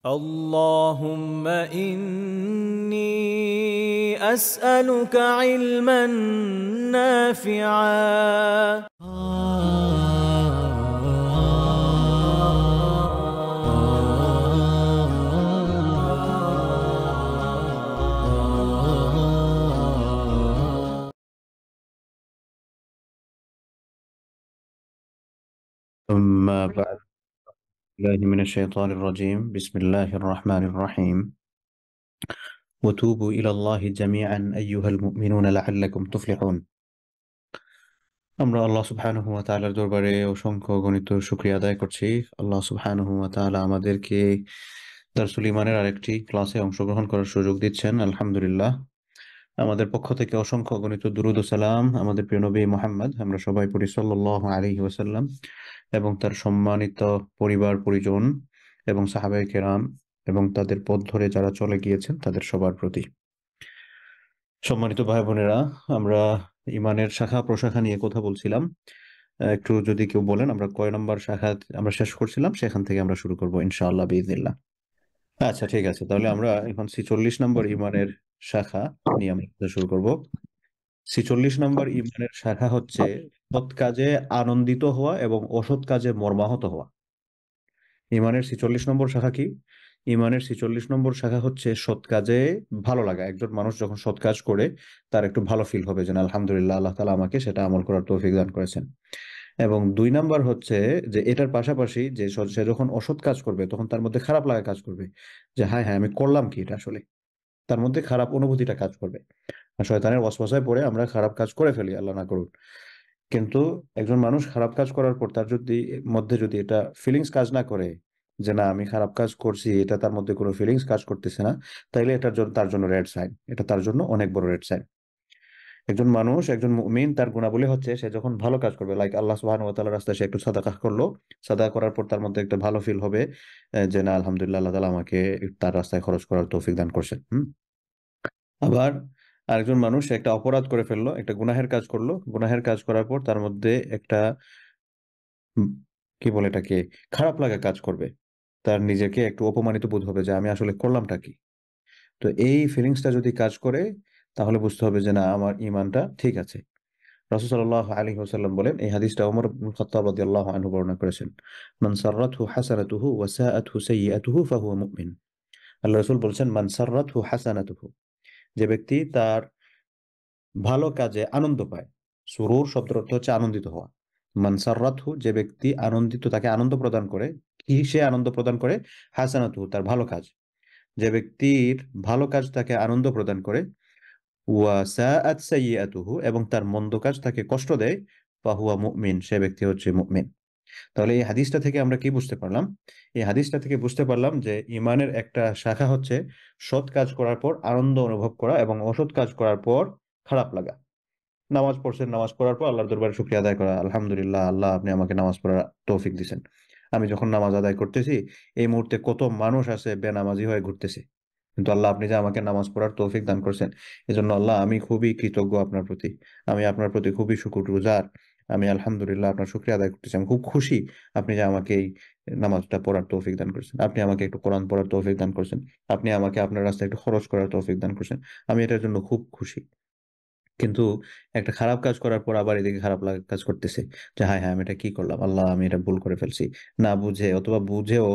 اللهم إني أسألك علما نافعا. أما بعد الله من الشيطان الرجيم بسم الله الرحمن الرحيم وتوبوا إلى الله جميعا أيها المؤمنون لعلكم تفلحون আমরা আল্লাহ সুবহানাহু ওয়া তাআলার দরবারে অসংখ্য গণিত শুকরিয়া আদায় করছি। আল্লাহ সুবহানাহু ওয়া তাআলা আমাদেরকে দারসুল ঈমানের আরেকটি ক্লাসে অংশগ্রহণ করার সুযোগ দিচ্ছেন, আলহামদুলিল্লাহ। আমাদের পক্ষ থেকে অসংখ্য গণিত দুরূদ ও সালাম আমাদের প্রিয় নবী মুহাম্মদ, আমরা সবাই পড়ি সাল্লাল্লাহু আলাইহি ওয়াসাল্লাম, এবং তার সম্মানিত পরিবার পরিজন এবং সাহাবায়ে কেরাম এবং তাদের পথ ধরে যারা চলে গিয়েছেন তাদের সবার প্রতি। সম্মানিত ভাই বোনেরা, আমরা ইমানের শাখা প্রশাখা নিয়ে কথা বলছিলাম। একটু যদি কেউ বলেন আমরা কয় নম্বর শাখা আমরা শেষ করছিলাম, সেখান থেকে আমরা শুরু করবো ইনশাআল্লাহ বিইজনিল্লাহ। আচ্ছা, ঠিক আছে, তাহলে আমরা এখন 46 নম্বর ইমানের শাখা নিয়ে আমরা কথা শুরু করব। 46 নম্বর ইমানের শাখা হচ্ছে সৎ কাজে আনন্দিত হওয়া এবং অসৎ কাজে মর্মাহত হওয়া। ইমানের 46 নম্বর শাখা কি? ইমানের 46 নম্বর শাখা হচ্ছে সৎ কাজে ভালো লাগা। একজন মানুষ যখন সৎ কাজ করে তার একটু ভালো ফিল হবে যে না, আলহামদুলিল্লাহ, আল্লাহ তাআলা আমাকে সেটা আমল করার তৌফিক দান করেছেন। এবং 2 নাম্বার হচ্ছে যে এটার পাশাপাশি যে সে যখন অসৎ কাজ করবে তখন তার মধ্যে খারাপ লাগা কাজ করবে, যে হায় হায় আমি করলাম কি এটা আসলে। তার মধ্যে খারাপ অনুভূতিটা কাজ করবে। আর শয়তানের ওয়াসওয়াসায় পড়ে আমরা খারাপ কাজ করে ফেলি, আল্লাহ না করুন। কিন্তু একজন মানুষ খারাপ কাজ করার পর তার যদি মধ্যে যদি এটা ফিলিংস কাজ না করে যে না আমি খারাপ কাজ করছি, এটা তার মধ্যে কোনো ফিলিংস কাজ করতেছে না, তাইলে এটার জন্য তার জন্য রেড সাইন, এটা তার জন্য অনেক বড় রেড সাইন। একজন মানুষ, একজন মুমিন, তার গুণাবলী হচ্ছে সে যখন ভালো কাজ করবে, লাইক আল্লাহ সুবহানাহু ওয়া তাআলার রাস্তায় সে একটু সাদাকা করলো, সাদাকা করার পর তার মধ্যে একটা ভালো ফিল হবে, যে না আলহামদুলিল্লাহ, আল্লাহ তাআলা আমাকে তার রাস্তায় খরচ করার তৌফিক দান করছেন। আবার আরেকজন মানুষ একটা অপরাধ করে ফেললো, একটা গুনাহের কাজ করলো, গুনাহের কাজ করার পর তার মধ্যে একটা উম, কি বলে এটাকে, খারাপ লাগা কাজ করবে। তার নিজেকে একটু অপমানিত বোধ হবে যে আমি আসলে করলামটা কি। তো এই ফিলিংসটা যদি কাজ করে তাহলে বুঝতে হবে যে না, আমার ঈমানটা ঠিক আছে। রাসূল সাল্লাল্লাহু আলাইহি ওয়াসাল্লাম বলেন, এই হাদিসটা ওমর ইবনে খাত্তাব রাদিয়াল্লাহু আনহু বর্ণনা করেছেন, মান সাররাতহু হাসানাতুহু ওয়া সাআতহু সাইয়্যাতুহু ফাহুয়া মুমিন। আল্লাহ রাসূল বলছেন, মান সাররাতহু হাসানাতুহু, যে ব্যক্তি তার ভালো কাজে আনন্দ পায়। সুরুর শব্দের অর্থ হচ্ছে আনন্দিত হওয়া। মান সাররাতহু, যে ব্যক্তি আনন্দিত, তাকে আনন্দ প্রদান করে। কি সে আনন্দ প্রদান করে? হাসানাতুহু, তার ভালো কাজ। যে ব্যক্তির ভালো কাজ তাকে আনন্দ প্রদান করে, ওয়া সাআত সাইয়্যাতুহু, এবং তার মন্দ কাজ তাকে কষ্ট দেয়, ফাহুয়া মুমিন, সে ব্যক্তি হচ্ছে মুমিন। তাহলে এই হাদিসটা থেকে আমরা কি বুঝতে পারলাম? এই হাদিসটা থেকে বুঝতে পারলাম যে ইমানের একটা শাখা হচ্ছে সৎ কাজ করার পর আনন্দ অনুভব করা এবং অসৎ কাজ করার পর খারাপ লাগা। নামাজ পড়ছেন, নামাজ পড়ার পর আল্লাহর দরবারে শুকরিয়া আদায় করা, আলহামদুলিল্লাহ, আল্লাহ আপনি আমাকে নামাজ পড়ার তৌফিক দিছেন। আমি যখন নামাজ আদায় করতেছি, এই মুহূর্তে কত মানুষ আছে বেনামাজি হয়ে ঘুরতেছে, কিন্তু আল্লাহ আপনি যে আমাকে নামাজ পড়ার তৌফিক দান করছেন, এজন্য আল্লাহ আমি খুবই কৃতজ্ঞ আপনার প্রতি। আমি আপনার প্রতি খুবই শুকরগুজার। আমি আলহামদুলিল্লাহ আপনার শুকরিয়া আদায় করতেছি। আমি খুব খুশি আপনি যে আমাকে এই নামাজটা পড়ার তৌফিক দান করছেন, আপনি আমাকে একটু কোরআন পড়ার তৌফিক দান করছেন, আপনি আমাকে আপনার রাস্তায় একটু খরচ করার তৌফিক দান করছেন। আমি এটার জন্য খুব খুশি। কিন্তু একটা খারাপ কাজ করার পর আবার এদিকে খারাপ লাগা কাজ করতেছে, যে হায় হায় আমি এটা কি করলাম, আল্লাহ আমি এটা ভুল করে ফেলছি। না বুঝে অথবা বুঝেও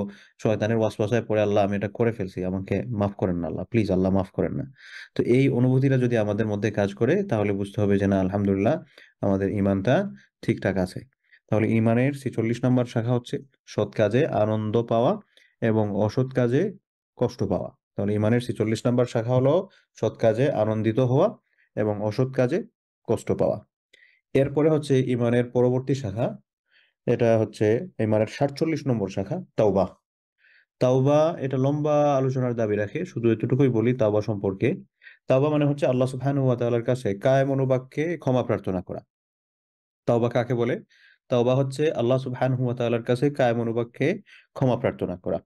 শয়তানের ওয়াসওয়াসায় পড়ে, আল্লাহ আমি এটা করে ফেলছি, আমাকে মাফ করেন না আল্লাহ, প্লিজ আল্লাহ মাফ করেন না। তো এই অনুভূতিটা যদি আমাদের মধ্যে কাজ করে তাহলে বুঝতে হবে যে না, আলহামদুলিল্লাহ, আমাদের ঈমানটা ঠিকঠাক আছে। তাহলে ঈমানের 46 নম্বর শাখা হচ্ছে সৎ কাজে আনন্দ পাওয়া এবং অসৎ কাজে কষ্ট পাওয়া। তাহলে ঈমানের 46 নম্বর শাখা হলো সৎ কাজে আনন্দিত হওয়া এবং অসৎ কাজে কষ্ট পাওয়া। এরপরে হচ্ছে ইমানের পরবর্তী শাখা, এটা হচ্ছে ইমানের 47 নম্বর শাখা, তাওবা। তাওবা এটা লম্বা আলোচনার দাবি রাখে, শুধু এতটুকুই বলি তাওবা সম্পর্কে। তাওবা মানে হচ্ছে আল্লাহ সুবহানাহু ওয়া তাআলার কাছে কায় মনোবাক্যে ক্ষমা প্রার্থনা করা। তাওবা কাকে বলে? তাওবা হচ্ছে আল্লাহ সুবহানাহু ওয়া তাআলার কাছে কায় মনোবাক্যে ক্ষমা প্রার্থনা করা।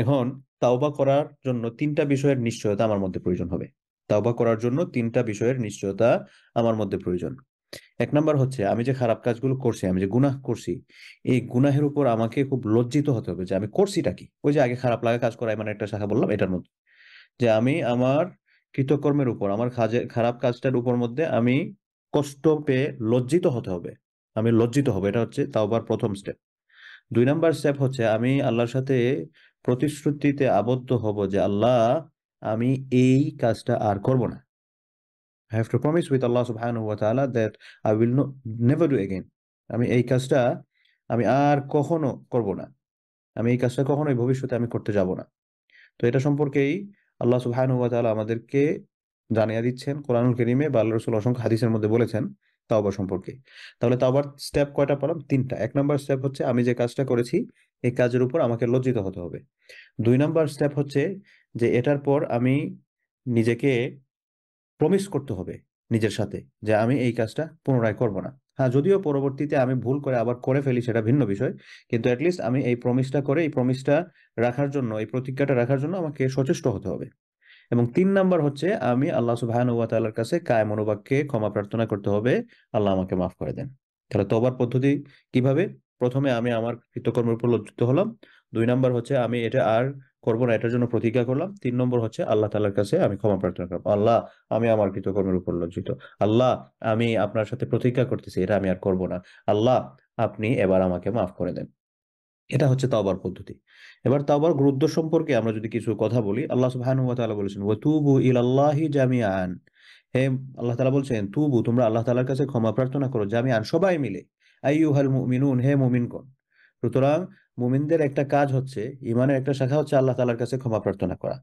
এখন তাওবা করার জন্য তিনটা বিষয়ের নিশ্চয়তা আমার মধ্যে প্রয়োজন হবে। তাওবা করার জন্য তিনটা বিষয়ের নিশ্চয়তা আমার মধ্যে প্রয়োজন। এক নাম্বার হচ্ছে আমি যে খারাপ কাজগুলো করছি, আমি যে গুনাহ করছি, এই গুনাহের উপর আমাকে খুব লজ্জিত হতে হবে যে আমি করছিটা কি। ওই যে আগে খারাপ লাগা কাজ করা মানে একটা শাখা বললাম, এটার মধ্যে যে আমি আমার কৃতকর্মের উপর, আমার খারাপ কাজটার উপর মধ্যে আমি কষ্ট পেয়ে লজ্জিত হতে হবে, আমি লজ্জিত হব। এটা হচ্ছে তাওবার প্রথম স্টেপ। 2 নাম্বার স্টেপ হচ্ছে আমি আল্লাহর সাথে প্রতিশ্রুতিতে আবদ্ধ হব যে আল্লাহ, আমি এই কাজটা আর করব না। I have to promise with Allah subhanahu wa ta'ala that I will never do again. আমি এই কাজটা আমি আর কখনো করব না, আমি এই কাজটা কখনোই ভবিষ্যতে আমি করতে যাব না। তো এটা সম্পর্কেই আল্লাহ সুবহানাহু ওয়া তাআলা আমাদেরকে জানিয়ে দিচ্ছেন কোরআনুল কারীমে, বা আল্লাহ রাসূল অসংখ্য হাদিসের মধ্যে বলেছেন তাওবা সম্পর্কে। তাহলে তাওবার স্টেপ কয়টা পেলাম? 3টা। 1 নাম্বার স্টেপ হচ্ছে আমি যে কাজটা করেছি এই কাজের উপর আমাকে লজ্জিত হতে হবে। 2 নাম্বার স্টেপ হচ্ছে যে এটার পর আমি নিজেকে প্রমিস করতে হবে নিজের সাথে যে আমি এই কাজটা পুনরায় করব না। হ্যাঁ, যদিও পরবর্তীতে আমি ভুল করে আবার করে ফেলি সেটা ভিন্ন বিষয়, কিন্তু অ্যাটলিস্ট আমি এই প্রমিসটা করে, এই প্রমিসটা রাখার জন্য, এই প্রতিজ্ঞাটা রাখার জন্য আমাকে সচেষ্ট হতে হবে। এবং 3 নাম্বার হচ্ছে আমি আল্লাহ সুবহানাহু ওয়া তাআলার কাছে কায় মনোবাক্যে ক্ষমা প্রার্থনা করতে হবে, আল্লাহ আমাকে মাফ করে দেন। তাহলে তওবার পদ্ধতি কিভাবে? প্রথমে আমি আমার কৃতকর্মের উপর লজ্জিত হলাম। 2 নাম্বার হচ্ছে আমি এটা আর করব না, এটার জন্য প্রতিজ্ঞা করলাম। 3 নম্বর হচ্ছে আল্লাহ তাআলার কাছে আমি ক্ষমা প্রার্থনা করব, আল্লাহ, আমি আমার কৃতকর্মের উপর লজ্জিত। আল্লাহ, আমি আপনার সাথে প্রতিজ্ঞা করতেছি এটা আমি আর করব না। আল্লাহ, আপনি এবার আমাকে মাফ করে দেন। এটা হচ্ছে তাওবার পদ্ধতি। এবার তাওবার গুরুত্ব সম্পর্কে আমরা যদি কিছু কথা বলি, আল্লাহ সুবহানাহু ওয়া তাআলা বলেছেন ওয়াতুবু ইলাল্লাহি জামিআন। হে আল্লাহ তাআলা বলছেন, তুবু, তোমরা আল্লাহ তাআলার কাছে ক্ষমা প্রার্থনা করো, জামিআন, সবাই মিলে। আইয়ুহাল মুমিনুন, হে মুমিনগণ। সুতরাং মুমিনদের একটা কাজ হচ্ছে, ইমানের একটা শাখা হচ্ছে আল্লাহ তাআলার কাছে ক্ষমা প্রার্থনা করা।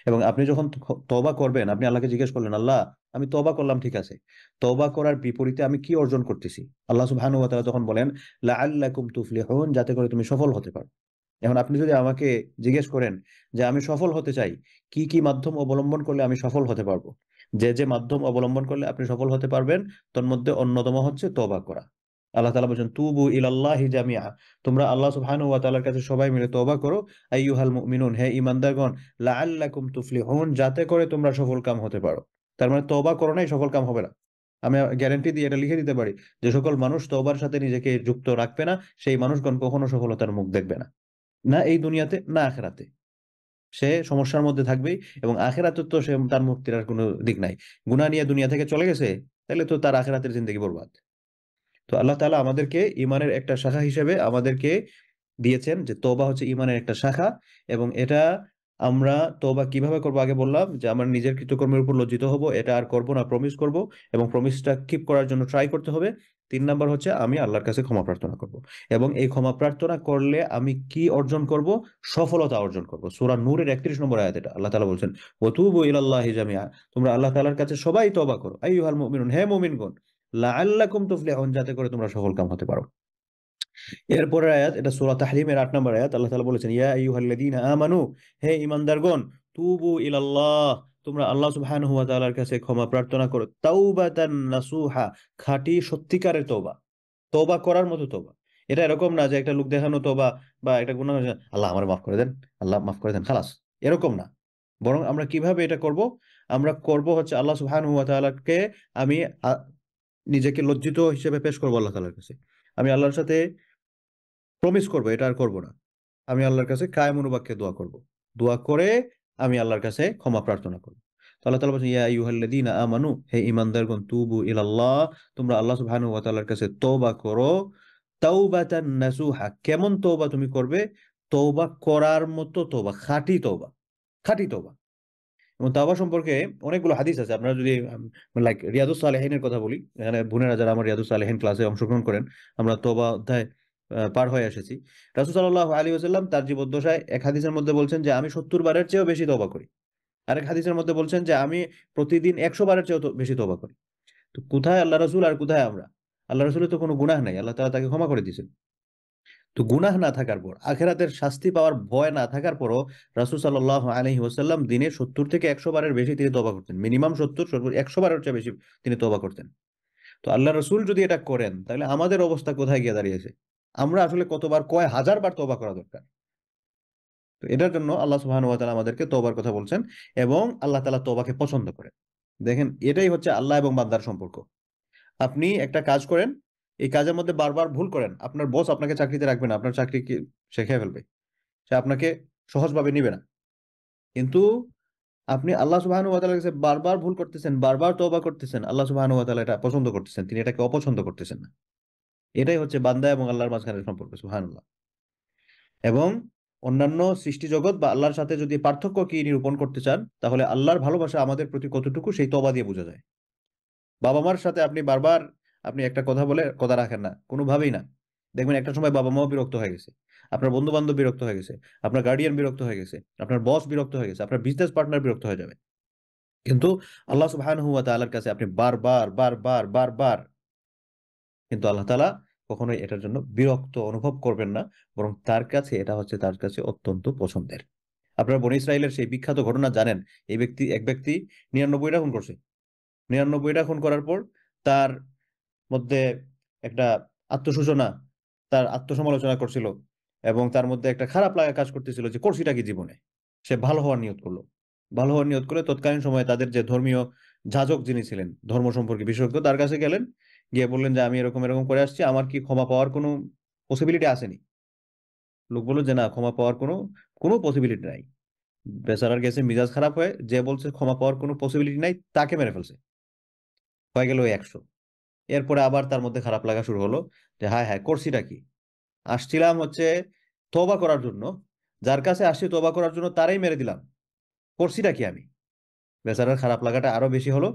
এবং আপনি যখন তওবা করবেন, আপনি আল্লাহকে জিজ্ঞেস করলেন, আল্লাহ, আমি তওবা করলাম, ঠিক আছে, তওবা করার বিপরীতে আমি কি অর্জন করতেছি? আল্লাহ সুবহানাহু ওয়া তাআলা তখন বলেন লাআল্লাকুম তুফলিহুন, যাতে করে তুমি সফল হতে পারো। এখন আপনি যদি আমাকে জিজ্ঞেস করেন যে আমি সফল হতে চাই, কি কি মাধ্যম অবলম্বন করলে আমি সফল হতে পারবো, যে যে মাধ্যম অবলম্বন করলে আপনি সফল হতে পারবেন, তোর মধ্যে অন্যতম হচ্ছে তওবা করা। আল্লাহ তাআলা বলেছেন তুবু ইলাল্লাহি জামিআ, তোমরা আল্লাহ সুবহানাহু ওয়া তাআলার কাছে সবাই মিলে তওবা করো। আইয়ুহাল মুমিনুন, হে ঈমানদারগণ, লাআল্লাকুম তুফলিহুন, যাতে করে তোমরা সফলকাম হতে পারো। তার মানে তওবা করো নাই সফলকাম হবে না। আমি গ্যারান্টি দিয়ে এটা লিখে দিতে পারি, যে সকল মানুষ তওবার সাথে নিজেকে যুক্ত রাখবে না, সেই মানুষগণ কখনো সফলতার মুখ দেখবে না, না এই দুনিয়াতে না আখেরাতে। সে সমস্যার মধ্যে থাকবেই, এবং আখেরাতে তো সে, তার মুক্তির আর কোনো দিক নাই। গুনাহ নিয়ে দুনিয়া থেকে চলে গেছে, তাহলে তো তার আখেরাতের জিন্দেগি বরবাদ। তো আল্লাহ তাআলা আমাদেরকে ইমানের একটা শাখা হিসেবে আমাদেরকে দিয়েছেন যে তওবা হচ্ছে ইমানের একটা শাখা। এবং এটা আমরা তওবা কিভাবে করব? আগে বললাম যে আমার নিজের কৃতকর্মের উপর লজ্জিত হব, এটা আর করব না, প্রমিস করব, এবং প্রমিসটা কিপ করার জন্য ট্রাই করতে হবে। 3 নাম্বার হচ্ছে আমি আল্লাহর কাছে ক্ষমা প্রার্থনা করব, এবং এই ক্ষমা প্রার্থনা করলে আমি কি অর্জন করব? সফলতা অর্জন করব। সূরা নূরের 31 নম্বর আয়াত এটা। আল্লাহ তাআলা বলছেন ওয়াতুবু ইলাল্লাহি জামিআ, তোমরা আল্লাহ তাআলার কাছে সবাই তওবা করো, আইয়ুহাল মুমিনুন, হে মুমিনগণ, লাআল্লাকুম তুফলিহুন, যাতে করে তোমরা সফলকাম হতে পারো। এরপরের আয়াত, এটা সূরা তাহরিমের 8 নম্বর আয়াত। আল্লাহ তাআলা বলেছেন ইয়া আইয়ুহাল্লাযীনা আমানু, হে ঈমানদারগণ, তুবু ইলাল্লাহ, তোমরা আল্লাহ সুবহানাহু ওয়া তাআলার কাছে ক্ষমা প্রার্থনা করো, তাওবাতান নাসুহা, খাঁটি সত্যিকারের তওবা, তওবা করার মতো তওবা। এটা এরকম না যে একটা লোক দেখানো তওবা, বা একটা গুনাহ হয়েছে, আল্লাহ আমারে মাফ করে দেন, আল্লাহ মাফ করে দেন, খালাস, এরকম না। বরং আমরা কিভাবে এটা করব? আমরা করব হচ্ছে আল্লাহ সুবহানাহু ওয়া তাআলাকে আমি আ নিজেকে লজ্জিত হিসেবে পেশ করব আল্লাহ তাআলার কাছে। আমি আল্লাহর সাথে প্রমিস করব এটা আর করব না। আমি আল্লাহর কাছে কায়েম অনুবাক্যে দোয়া করব। দোয়া করে আমি আল্লাহর কাছে ক্ষমা প্রার্থনা করব। তো আল্লাহ তাআলা বলছেন ইয়া আইয়ুহাল্লাযীনা আমানু, হে ঈমানদারগণ, তুবু ইলাল্লাহ, তোমরা আল্লাহ সুবহানাহু ওয়া তাআলার কাছে তওবা করো, তাওবাতান নাসুহা, কেমন তওবা তুমি করবে? তওবা করার মতো তওবা, খাঁটি তওবা, খাঁটি তওবা। এবং তাওবা সম্পর্কে অনেকগুলো হাদিস আছে। আপনারা যদি লাইক রিয়াদুস সালেহিনের কথা বলি, এখানে বোনেরা যারা আমার রিয়াদুস সালেহিন ক্লাসে অংশগ্রহণ করেন, আমরা তওবা অধ্যায় পার হয়ে এসেছি। রাসূল সাল্লাল্লাহু আলাইহি ওয়াসাল্লাম তার জীবদ্দশায় এক হাদিসের মধ্যে বলছেন যে আমি ৭০ বারের চেয়েও বেশি তওবা করি। আরেক হাদিসের মধ্যে বলছেন যে আমি প্রতিদিন ১০০ বারের চেয়েও বেশি তওবা করি। তো কোথায় আল্লাহ রাসূল আর কোথায় আমরা? আল্লাহ রাসূলের তো কোনো গুনাহ নাই। আল্লাহ তাআলা তাকে ক্ষমা করে দিয়েছেন। তো গুনাহ না থাকার পর, আখিরাতের শাস্তি পাওয়ার ভয় না থাকার পরও রাসূল সাল্লাল্লাহু আলাইহি ওয়াসাল্লাম দিনে ৭০ থেকে ১০০ বারের বেশি তিনি তওবা করতেন। মিনিমাম ৭০, সর্বোচ্চ ১০০ বারের চেয়ে বেশি তিনি তওবা করতেন। তো আল্লাহ রাসূল যদি এটা করেন, তাহলে আমাদের অবস্থা কোথায় গিয়ে দাঁড়িয়েছে? আমরা আসলে কতবার, কয় হাজার বার তওবা করা দরকার। তো এটার জন্য আল্লাহ সুবহানাহু ওয়া তাআলা আমাদেরকে তওবার কথা বলছেন, এবং আল্লাহ তাআলা তওবাকে পছন্দ করেন। দেখেন, এটাই হচ্ছে আল্লাহ এবং বান্দার সম্পর্ক। আপনি একটা কাজ করেন, এই কাজের মধ্যে বারবার ভুল করেন, আপনার বস আপনাকে চাকরিতে রাখবে না, আপনার চাকরি কি সে খেয়ে ফেলবে, সে আপনাকে সহজভাবে নিবে না। কিন্তু আপনি আল্লাহ সুবহানাহু ওয়া তাআলার কাছে বারবার ভুল করতেছেন, বারবার তওবা করতেছেন, আল্লাহ সুবহানাহু ওয়া তাআলা এটা পছন্দ করতেছেন, তিনি এটাকে অপছন্দ করতেছেন না। এটাই হচ্ছে বান্দা এবং আল্লাহর মাঝখানের সম্পর্ক, সুবহানাল্লাহ। এবং অন্যান্য সৃষ্টি জগৎ বা আল্লাহর সাথে যদি পার্থক্য কি নিরূপণ করতে চান, তাহলে আল্লাহর ভালোবাসা আমাদের প্রতি কতটুকু সেই তওবা দিয়ে বোঝা যায়। বাবা মার সাথে আপনি বারবার আপনি একটা কথা বলে কথা রাখেন না, কোনোভাবেই না। দেখবেন একটা সময় বাবা মাও বিরক্ত হয়ে গেছে, আপনার বন্ধু বান্ধব বিরক্ত হয়ে গেছে, আপনার গার্ডিয়ান বিরক্ত হয়ে গেছে, আপনার বস বিরক্ত হয়ে গেছে, আপনার বিজনেস পার্টনার বিরক্ত হয়ে যাবে। কিন্তু আল্লাহ সুবহানাহু ওয়া তাআলার কাছে আপনি বারবার বারবার বারবার, কিন্তু আল্লাহ তাআলা কখনোই এটার জন্য বিরক্ত অনুভব করবেন না, বরং তার কাছে এটা হচ্ছে তার কাছে অত্যন্ত পছন্দের। আপনারা বনী ইসরাইলের সেই বিখ্যাত ঘটনা জানেন। এক ব্যক্তি ৯৯টা খুন করছে। ৯৯টা খুন করার পর তার মধ্যে একটা আত্মসূচনা, তার আত্মসমালোচনা করছিল এবং তার মধ্যে একটা খারাপ লাগা কাজ করতেছিল যে করছিটা কি জীবনে। সে ভালো হওয়ার নিয়ত করলো। ভালো হওয়ার নিয়ত করে তৎকালীন সময়ে তাদের যে ধর্মীয় যাজক যিনি ছিলেন, ধর্ম সম্পর্কে বিশেষজ্ঞ, তার কাছে গেলেন। গিয়ে বললেন যে আমি এরকম এরকম করে আসছি, আমার কি ক্ষমা পাওয়ার কোনো পসিবিলিটি আসেনি? লোক বলল যে না, ক্ষমা পাওয়ার কোনো কোনো পসিবিলিটি নাই। বেচারার গেছে মিজাজ খারাপ হয়ে, যে বলছে ক্ষমা পাওয়ার কোনো পসিবিলিটি নাই তাকে মেরে ফেলছে। হয়ে গেল ১০০। এরপরে আবার তার মধ্যে খারাপ লাগা শুরু হলো যে হায় হায় করছিটা কি, আসছিলাম হচ্ছে তওবা করার জন্য, যার কাছে আসছি তওবা করার জন্য তারাই মেরে দিলাম, করছিটা কি আমি। বেচারার খারাপ লাগাটা আরো বেশি হলো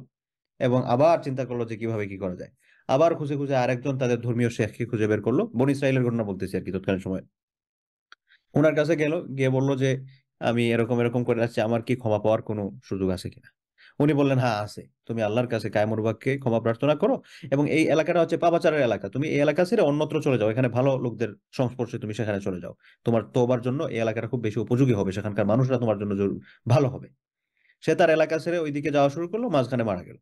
এবং আবার চিন্তা করলো যে কিভাবে কি করা যায়। আবার খুঁজে খুঁজে আরেকজন তাদের ধর্মীয় শেখকে খুঁজে বের করলো, বনী ইসরাইলের ঘটনা বলতেছি আর কি, তৎকালীন সময়। ওনার কাছে গেল, গিয়ে বলল যে আমি এরকম এরকম করে আসছি, আমার কি ক্ষমা পাওয়ার কোনো সুযোগ আছে কিনা। উনি বললেন হ্যাঁ আছে, তুমি আল্লাহর কাছে কায়মুর বাক্যে ক্ষমা প্রার্থনা করো এবং এই এলাকাটা হচ্ছে পাপাচারের এলাকা, তুমি এই এলাকা ছেড়ে অন্যত্র চলে যাও, এখানে ভালো লোকদের সংস্পর্শে তুমি সেখানে চলে যাও, তোমার তোবার জন্য এই এলাকাটা খুব বেশি উপযোগী হবে, সেখানকার মানুষরা তোমার জন্য ভালো হবে। সে তার এলাকা ছেড়ে ওইদিকে যাওয়া শুরু করলো, মাঝখানে মারা গেল।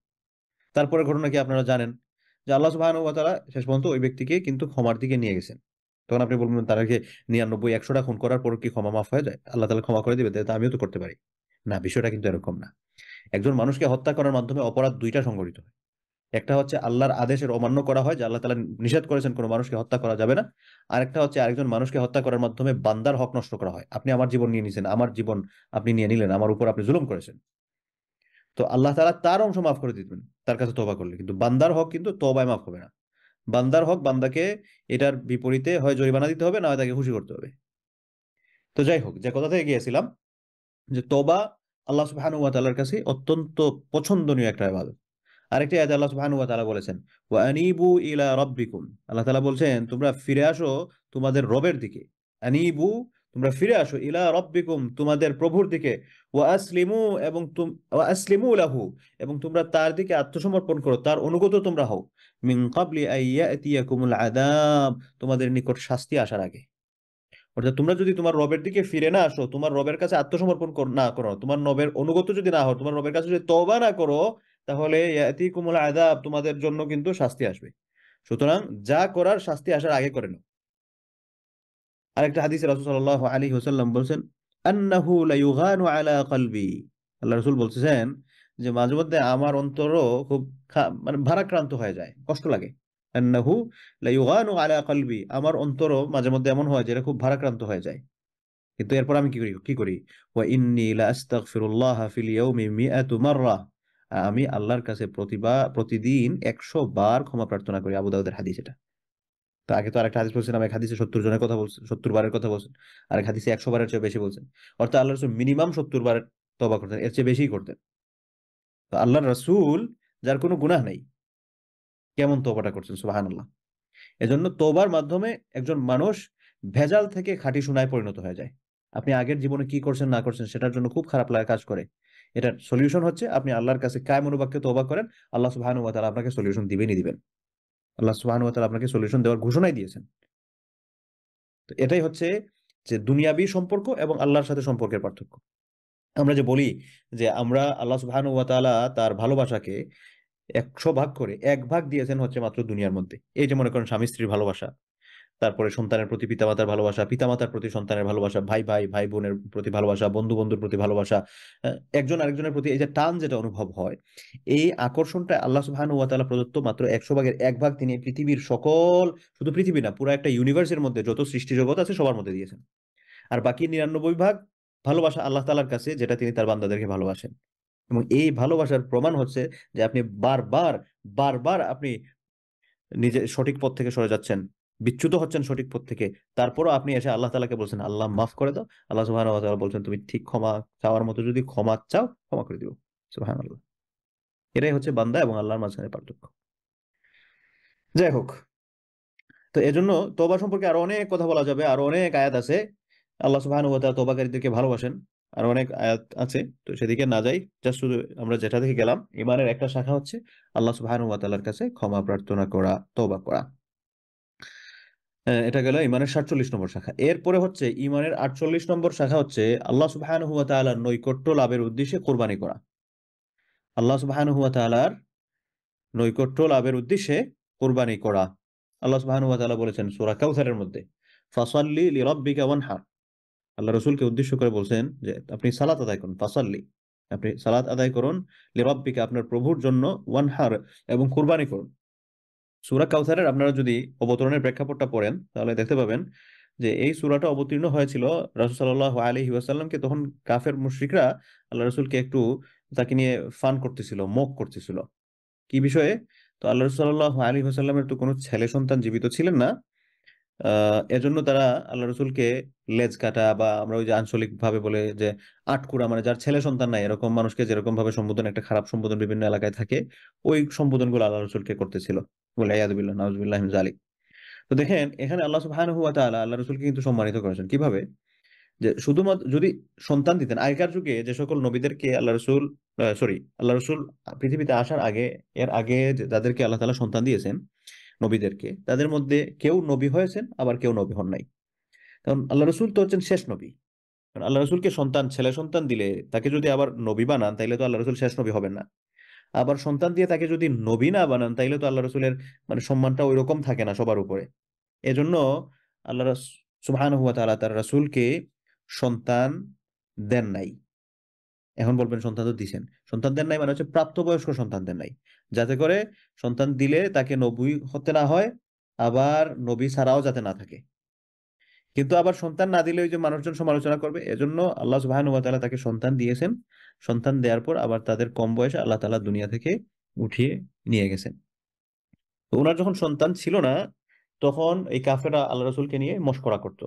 তারপরে ঘটনা কি আপনারা জানেন, যে আল্লাহ সুবহানাহু ওয়া তাআলা শেষ পর্যন্ত ওই ব্যক্তিকে কিন্তু ক্ষমার দিকে নিয়ে গেছেন। তখন আপনি বলবেন তারাকে ৯৯ ১০০টা খুন করার পর কি ক্ষমা মাফ হয়ে যায়, আল্লাহ তাআলা ক্ষমা করে দিবে, তা আমিও তো করতে পারি। না, বিষয়টা কিন্তু এরকম না। একজন মানুষকে হত্যা করার মাধ্যমে অপরাধ দুইটা সংঘটিত হয়। একটা হচ্ছে আল্লাহর আদেশের অমান্য করা হয়, যে আল্লাহ তাআলা নিষেধ করেছেন কোনো মানুষকে হত্যা করা যাবে না। আরেকটা হচ্ছে আরেকজন মানুষকে হত্যা করার মাধ্যমে বান্দার হক নষ্ট করা হয়। আপনি আমার জীবন নিয়ে নিছেন, আমার জীবন আপনি নিয়ে নিলেন, আমার উপর আপনি জুলুম করেছেন। তো আল্লাহ তাআলা তার অংশ মাফ করে দিবেন তার কাছে তওবা করলে, কিন্তু বান্দার হক কিন্তু তওবায় মাফ হবে না। বান্দার হক বান্দাকে এটার বিপরীতে হয় জরিমানা দিতে হবে, না হয় তাকে খুশি করতে হবে। তো যাই হোক, যে কথা থেকে গিয়েছিলাম, যে তওবা আল্লাহ সুবহানাহু ওয়া তাআলার কাছে অত্যন্ত পছন্দনীয় একটা ইবাদত। আরেকটি আয়াতে আল্লাহ সুবহানাহু ওয়া তাআলা বলেছেন, ওয়া আনিবু ইলা রাব্বিকুম, আল্লাহ তাআলা বলছেন তোমরা ফিরে আসো তোমাদের রবের দিকে। আনিবু, তোমরা ফিরে আসো, ইলা রাব্বিকুম, তোমাদের প্রভুর দিকে। ওয়া আসলিমু, এবং ওয়া আসলিমু লাহু, এবং তোমরা তার দিকে আত্মসমর্পণ করো, তার অনুগত তোমরা হও। মিন ক্বাবলি আইয়াতিয়াকুমুল আযাব, তোমাদের নিকট শাস্তি আসার আগে। অর্থাৎ তোমরা যদি তোমার রবের দিকে ফিরে না আসো, তোমার রবের কাছে আত্মসমর্পণ না করো, তোমার রবের অনুগত যদি না হও, তোমার রবের কাছে যদি তওবা না করো, তাহলে ইয়াতিকুমুল আযাব, তোমাদের জন্য কিন্তু শাস্তি আসবে। সুতরাং যা করার শাস্তি আসার আগে করে নাও। আরেকটা হাদিসে রাসূল সাল্লাল্লাহু আলাইহি ওয়াসাল্লাম বলছেন, আন্নাহু লা ইউগানু আলা কলবি, আল্লাহ রাসূল বলতেছেন যে মাঝে মধ্যে আমার অন্তরও খুব মানে ভারাক্রান্ত হয়ে যায়, কষ্ট লাগে। আন্নাহু লা ইউগানু আলা কলবি, আমার অন্তরও মাঝে মধ্যে এমন হয় যে এটা খুব ভারাক্রান্ত হয়ে যায়। কিন্তু এরপর আমি কি করি, ওয়া ইন্নী লা আস্তাগফিরুল্লাহ ফিল ইয়াউমি মিআতু মাররা, আমি আল্লাহর কাছে প্রতিদিন ১০০ বার ক্ষমা প্রার্থনা করি। আবু দাউদের হাদিস এটা। তো আগে তো আরেকটা হাদিস বলছিলাম, এক হাদিসে ৭০ জনের কথা বলছেন, ৭০ বারের কথা বলছেন। আরেক হাদিসে ১০০ বারের চেয়ে বেশি বলছেন। অর্থাৎ আল্লাহ রাসূল মিনিমাম ৭০ বার তওবা করতেন, এর চেয়ে বেশিই করতেন। তো আল্লাহর রাসূল, যার কোনো গুনাহ নেই, কেমন তওবাটা করছেন, সুবহানাল্লাহ। এজন্য তওবার মাধ্যমে একজন মানুষ ভেজাল থেকে খাঁটি সোনায় পরিণত হয়ে যায়। আপনি আগের জীবনে কি করছেন না করছেন সেটার জন্য খুব খারাপ লাগা কাজ করে। এটার সলিউশন হচ্ছে আপনি আল্লাহর কাছে কায় মনোবাক্যে তওবা করেন। আল্লাহ সুবহানাহু ওয়া তাআলা আপনাকে সলিউশন দিবেনই দিবেন। আল্লাহ সুবহানাহু ওয়া তাআলা আপনাকে সলিউশন দেওয়ার ঘোষণাই দিয়েছেন। তো এটাই হচ্ছে যে দুনিয়াবী সম্পর্ক এবং আল্লাহর সাথে সম্পর্কের পার্থক্য। আমরা যে বলি যে আমরা আল্লাহ সুবহানাহু ওয়া তাআলা তার ভালোবাসাকে ১০০ ভাগ করে ১ ভাগ দিয়েছেন হচ্ছে মাত্র দুনিয়ার মধ্যে। এই যে মনে করেন স্বামী স্ত্রীর ভালোবাসা, তারপরে সন্তানের প্রতি পিতামাতার ভালোবাসা, পিতামাতার প্রতি সন্তানের ভালোবাসা, ভাই ভাই ভাই বোনের প্রতি ভালোবাসা, বন্ধু বন্ধুর প্রতি ভালোবাসা, একজন আরেকজনের প্রতি এই যে টান যেটা অনুভব হয়, এই আকর্ষণটা আল্লাহ সুবহানাহু ওয়া তাআলা প্রদত্ত মাত্র 100 ভাগের 1 ভাগ তিনি পৃথিবীর সকল, শুধু পৃথিবী না, পুরো একটা ইউনিভার্সের মধ্যে যত সৃষ্টি জগৎ আছে সবার মধ্যে দিয়েছেন। আর বাকি 99 ভাগ ভালোবাসা আল্লাহ তাআলার কাছে, যেটা তিনি তার বান্দাদেরকে ভালোবাসেন। এবং এই ভালোবাসার প্রমাণ হচ্ছে যে আপনি বারবার বারবার আপনি নিজে সঠিক পথ থেকে সরে যাচ্ছেন, বিচ্যুত হচ্ছেন সঠিক পথ থেকে, তারপরও আপনি এসে আল্লাহ তাআলাকে বলছেন আল্লাহ মাফ করে দাও। আল্লাহ সুবহানাহু ওয়া তাআলা বলছেন তুমি ঠিক ক্ষমা চাওয়ার মতো যদি ক্ষমা চাও, ক্ষমা করে দিব। সুবহানাল্লাহ। এটাই হচ্ছে বান্দা এবং আল্লাহর মাঝখানে পার্থক্য। যাই হোক, তো এজন্য তওবা সম্পর্কে আরো অনেক কথা বলা যাবে, আরো অনেক আয়াত আছে। আল্লাহ সুবহানাহু ওয়া তাআলা তওবাকারীদেরকে ভালোবাসেন, আরো অনেক আয়াত আছে, তো সেদিকে না যাই। জাস্ট শুধু আমরা যেটা থেকে গেলাম, ইমানের একটা শাখা হচ্ছে আল্লাহ সুবহানাহু ওয়া তাআলার কাছে ক্ষমা প্রার্থনা করা, তওবা করা। এটা গেল ইমানের 47 নম্বর শাখা। এরপরে হচ্ছে ইমানের 48 নম্বর শাখা হচ্ছে আল্লাহ সুবহানাহু ওয়া তাআলার নৈকট্য লাভের উদ্দেশ্যে কোরবানি করা। আল্লাহ সুবহানাহু ওয়া তাআলার নৈকট্য লাভের উদ্দেশ্যে কোরবানি করা। আল্লাহ সুবহানাহু ওয়া তাআলা বলেছেন সূরা কাউসারের মধ্যে, ফাসাল্লি লিরাব্বিকা ওয়ানহার। আল্লাহ রাসূলকে উদ্দেশ্য করে বলছেন যে আপনি সালাত আদায় করুন, ফাসাল্লি, আপনি সালাত আদায় করুন, লিরাব্বিকা, আপনার প্রভুর জন্য, ওয়ানহার, এবং কুরবানি করুন। সূরা কাউসারের আপনারা যদি অবতরণের প্রেক্ষাপটটা পড়েন তাহলে দেখতে পাবেন যে এই সূরাটা অবতীর্ণ হয়েছিল রাসূল সাল্লাল্লাহু আলাইহি ওয়াসাল্লামকে, তখন কাফের মুশরিকরা আল্লাহ রাসূলকে একটু তাকে নিয়ে ফান করতেছিল, মক করতেছিল। কি বিষয়ে? তো আল্লাহ রাসূল সাল্লাল্লাহু আলাইহি ওয়াসাল্লামের তো কোনো ছেলে সন্তান জীবিত ছিলেন না। এজন্য তারা আল্লাহ রসুলকে লেজ কাটা, বা আমরা ওই যে আঞ্চলিক ভাবে বলে যে আটকুরা, মানে যার ছেলে সন্তান নাই এরকম মানুষকে যেরকম ভাবে সম্বোধন, একটা খারাপ সম্বোধন বিভিন্ন এলাকায় থাকে, ওই সম্বোধন গুলো আল্লাহ রসুলকে করতেছিল। বলে ইয়াদুবিল্লাহ নাউজুবিল্লাহ মিন যালিক। তো দেখেন এখানে আল্লাহ সুবহানাহু ওয়া তাআলা আল্লাহ রসুলকে কিন্তু সম্মানিত করেছেন কিভাবে, যে শুধুমাত্র যদি সন্তান দিতেন, আগেকার যুগে যে সকল নবীদেরকে আল্লাহ রসুল, আল্লাহ রসুল পৃথিবীতে আসার আগে, এর আগে যাদেরকে আল্লাহ তাআলা সন্তান দিয়েছেন নবীদেরকে, তাদের মধ্যে কেউ নবী হয়েছেন, আবার কেউ নবী হন নাই। কারণ আল্লাহ রসুল তো হচ্ছেন শেষ নবী। কারণ আল্লাহ রসুলকে সন্তান, ছেলে সন্তান দিলে তাকে যদি আবার নবী বানান, তাইলে তো আল্লাহ রসুল শেষ নবী হবেন না। আবার সন্তান দিয়ে তাকে যদি নবী না বানান, তাইলে তো আল্লাহ রসুলের মানে সম্মানটা ওই রকম থাকে না সবার উপরে। এজন্য আল্লাহ সুবহানাহু ওয়া তাআলা তার রাসূলকে সন্তান দেন নাই। এখন বলবেন সন্তান তো দিছেন, সন্তান দেন নাই মানে হচ্ছে প্রাপ্তবয়স্ক সন্তান দেন নাই, যাতে করে সন্তান দিলে তাকে নবী হতে না হয়, আবার নবী ছাড়াও যাতে না থাকে। কিন্তু আবার সন্তান না দিলে ওই যে মানুষজন সমালোচনা করবে, এজন্য আল্লাহ সুবহানাহু ওয়া তাআলা তাকে সন্তান দিয়েছেন। সন্তান দেওয়ার পর আবার তাদের কম বয়সে আল্লাহ তাআলা দুনিয়া থেকে উঠিয়ে নিয়ে গেছেন। তো ওনার যখন সন্তান ছিল না, তখন এই কাফেররা আল্লাহ রাসূলকে নিয়ে মশকরা করতো।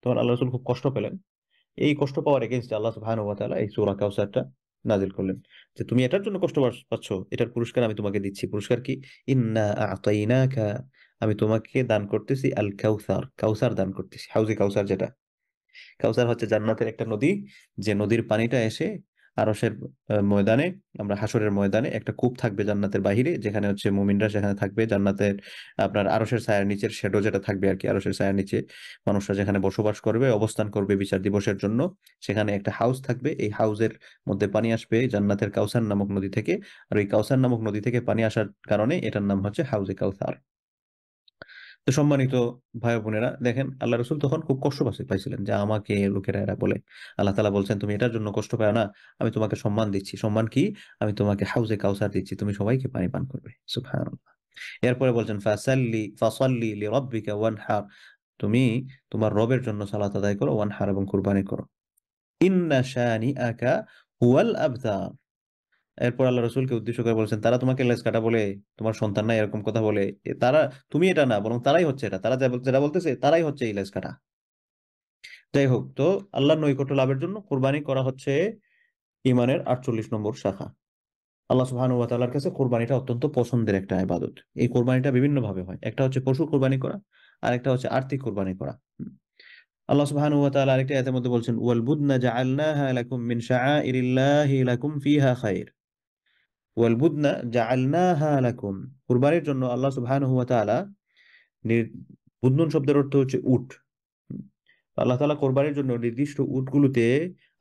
তখন আল্লাহ রাসূল খুব কষ্ট পেলেন। এই কষ্ট পাওয়ার এগেইনস্টে আল্লাহ সুবহানাহু ওয়া তাআলা এই সূরা কাউসারটা নাজিল করলেন, যে তুমি এটার জন্য কষ্ট পাচ্ছ, এটার পুরস্কার আমি তোমাকে দিচ্ছি। পুরস্কার কি? ইন্না আ'তাইনাকা, আমি তোমাকে দান করতেছি আল কাউসার, কাউসার দান করতেছি, হাউজে কাউসার। যেটা কাউসার হচ্ছে জান্নাতের একটা নদী, যে নদীর পানিটা এসে আরশের ময়দানে, আমরা হাসরের ময়দানে একটা কূপ থাকবে জান্নাতের বাহিরে, যেখানে হচ্ছে মুমিনরা সেখানে থাকবে জান্নাতের, আপনার আরশের ছায়ার নিচের শ্যাডো যেটা থাকবে আর কি, আরশের ছায়ার নিচে মানুষরা যেখানে বসবাস করবে, অবস্থান করবে বিচার দিবসের জন্য, সেখানে একটা হাউস থাকবে। এই হাউসের মধ্যে পানি আসবে জান্নাতের কাউসার নামক নদী থেকে। আর ওই কাউসার নামক নদী থেকে পানি আসার কারণে এটার নাম হচ্ছে হাউজে কাউসার। তো সম্মানিত ভাই বোনেরা, দেখেন আল্লাহ রসুল তখন খুব কষ্ট পাইছিলেন যে আমাকে লোকেরা এরা বলে। আল্লাহ তাআলা বলছেন তুমি এটার জন্য কষ্ট পাও না, আমি তোমাকে সম্মান দিচ্ছি। সম্মান কি? আমি তোমাকে হাউজে কাউসার দিচ্ছি, তুমি সবাইকে পানি পান করবে। সুবহানাল্লাহ। এরপরে বলছেন ফাসাল্লি লিরাব্বিকা ওয়ানহার, তুমি তোমার রবের জন্য সালাত আদায় করো, ওয়ানহার, এবং কুরবানি করো। ইন্না শানিআকা হুয়াল আবতার। এরপর আল্লাহ রসুলকে উদ্দেশ্য করে বলছেন তারা তোমাকে লেজ কাটা বলে, তোমার সন্তান নাই এরকম কথা বলে, তারা, তুমি এটা না, বরং তারাই হচ্ছে এটা, তারা যেটা বলতেছে তারাই হচ্ছে এই লেজ কাটা। যাই হোক, তো আল্লাহর নৈকট্য লাভের জন্য কোরবানি করা হচ্ছে ইমানের 48 নম্বর শাখা। আল্লাহ সুবহানাহু ওয়া তাআলার কাছে কোরবানিটা অত্যন্ত পছন্দের একটা ইবাদত। এই কোরবানিটা বিভিন্ন ভাবে হয়, একটা হচ্ছে পশু কোরবানি করা, আর একটা হচ্ছে আর্থিক কোরবানি করা। আল্লাহ সুবহানাহু ওয়া তাআলা আরেকটা আয়াতের মধ্যে বলছেন ওয়াল বুদনা জাআলনাহা লাকুম মিন শাআইরিল্লাহি লাকুম ফিহা খায়র। ওয়াল বুদনা জাআলনাহা লাকুম, কুরবানির জন্য আল্লাহ সুবহানাহু ওয়া তাআলা, বুদনুন শব্দের অর্থ হচ্ছে উট। হুম। আল্লাহ তাআলা কোরবানির জন্য নির্দিষ্ট উটগুলোতে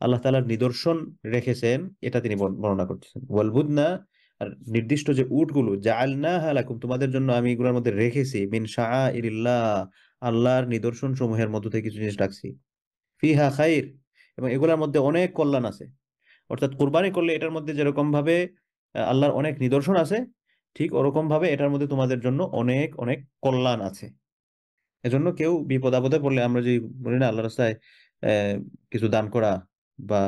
আল্লাহ তাআলার নিদর্শন রেখেছেন, এটা তিনি বর্ণনা করতেছেন। ওয়াল বুদনা আর নির্দিষ্ট যে উটগুলো, জাআলনাহা লাকুম, তোমাদের জন্য আমি এগুলোর মধ্যে রেখেছি, মিন শাআইরিল্লাহ, আল্লাহর নিদর্শন সমূহের মধ্য থেকে কিছু জিনিস রাখছি, ফিহা খাইর, এবং এগুলোর মধ্যে অনেক কল্যাণ আছে। অর্থাৎ কুরবানি করলে এটার মধ্যে যেরকম ভাবে আল্লাহর অনেক নিদর্শন আছে, ঠিক ওরকম ভাবে এটার মধ্যে তোমাদের জন্য অনেক অনেক কল্যাণ আছে। এজন্য কেউ বিপদ আপদে পড়লে আমরা যে বলি না আল্লাহ রাস্তায় আহ, কিছু দান করা, বা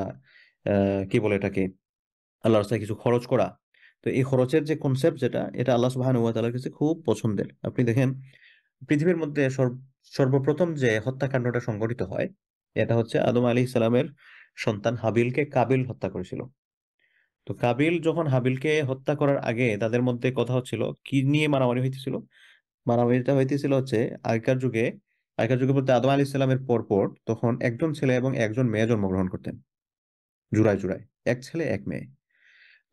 কি বলে এটাকে, আল্লাহ রাস্তায় কিছু খরচ করা, তো এই খরচের যে কনসেপ্ট, যেটা এটা আল্লাহ সুবহানাহু ওয়া তাআলার কাছে খুব পছন্দের। আপনি দেখেন পৃথিবীর মধ্যে সর্বপ্রথম যে হত্যাকাণ্ডটা সংঘটিত হয়, এটা হচ্ছে আদম আলাইহিস সালামের সন্তান হাবিলকে কাবিল হত্যা করেছিল। তো কাবিল যখন হাবিলকে হত্যা করার আগে তাদের মধ্যে কথা হচ্ছিল কি নিয়ে মারামারি হইতেছিল। মারামারিটা হইতেছিল হচ্ছে আগেকার যুগে বলতে আদম আলাইহিস সালামের পর তখন একজন ছেলে এবং একজন মেয়ে জন্মগ্রহণ করতেন, জুড়ায় জুড়ায়, এক ছেলে এক মেয়ে।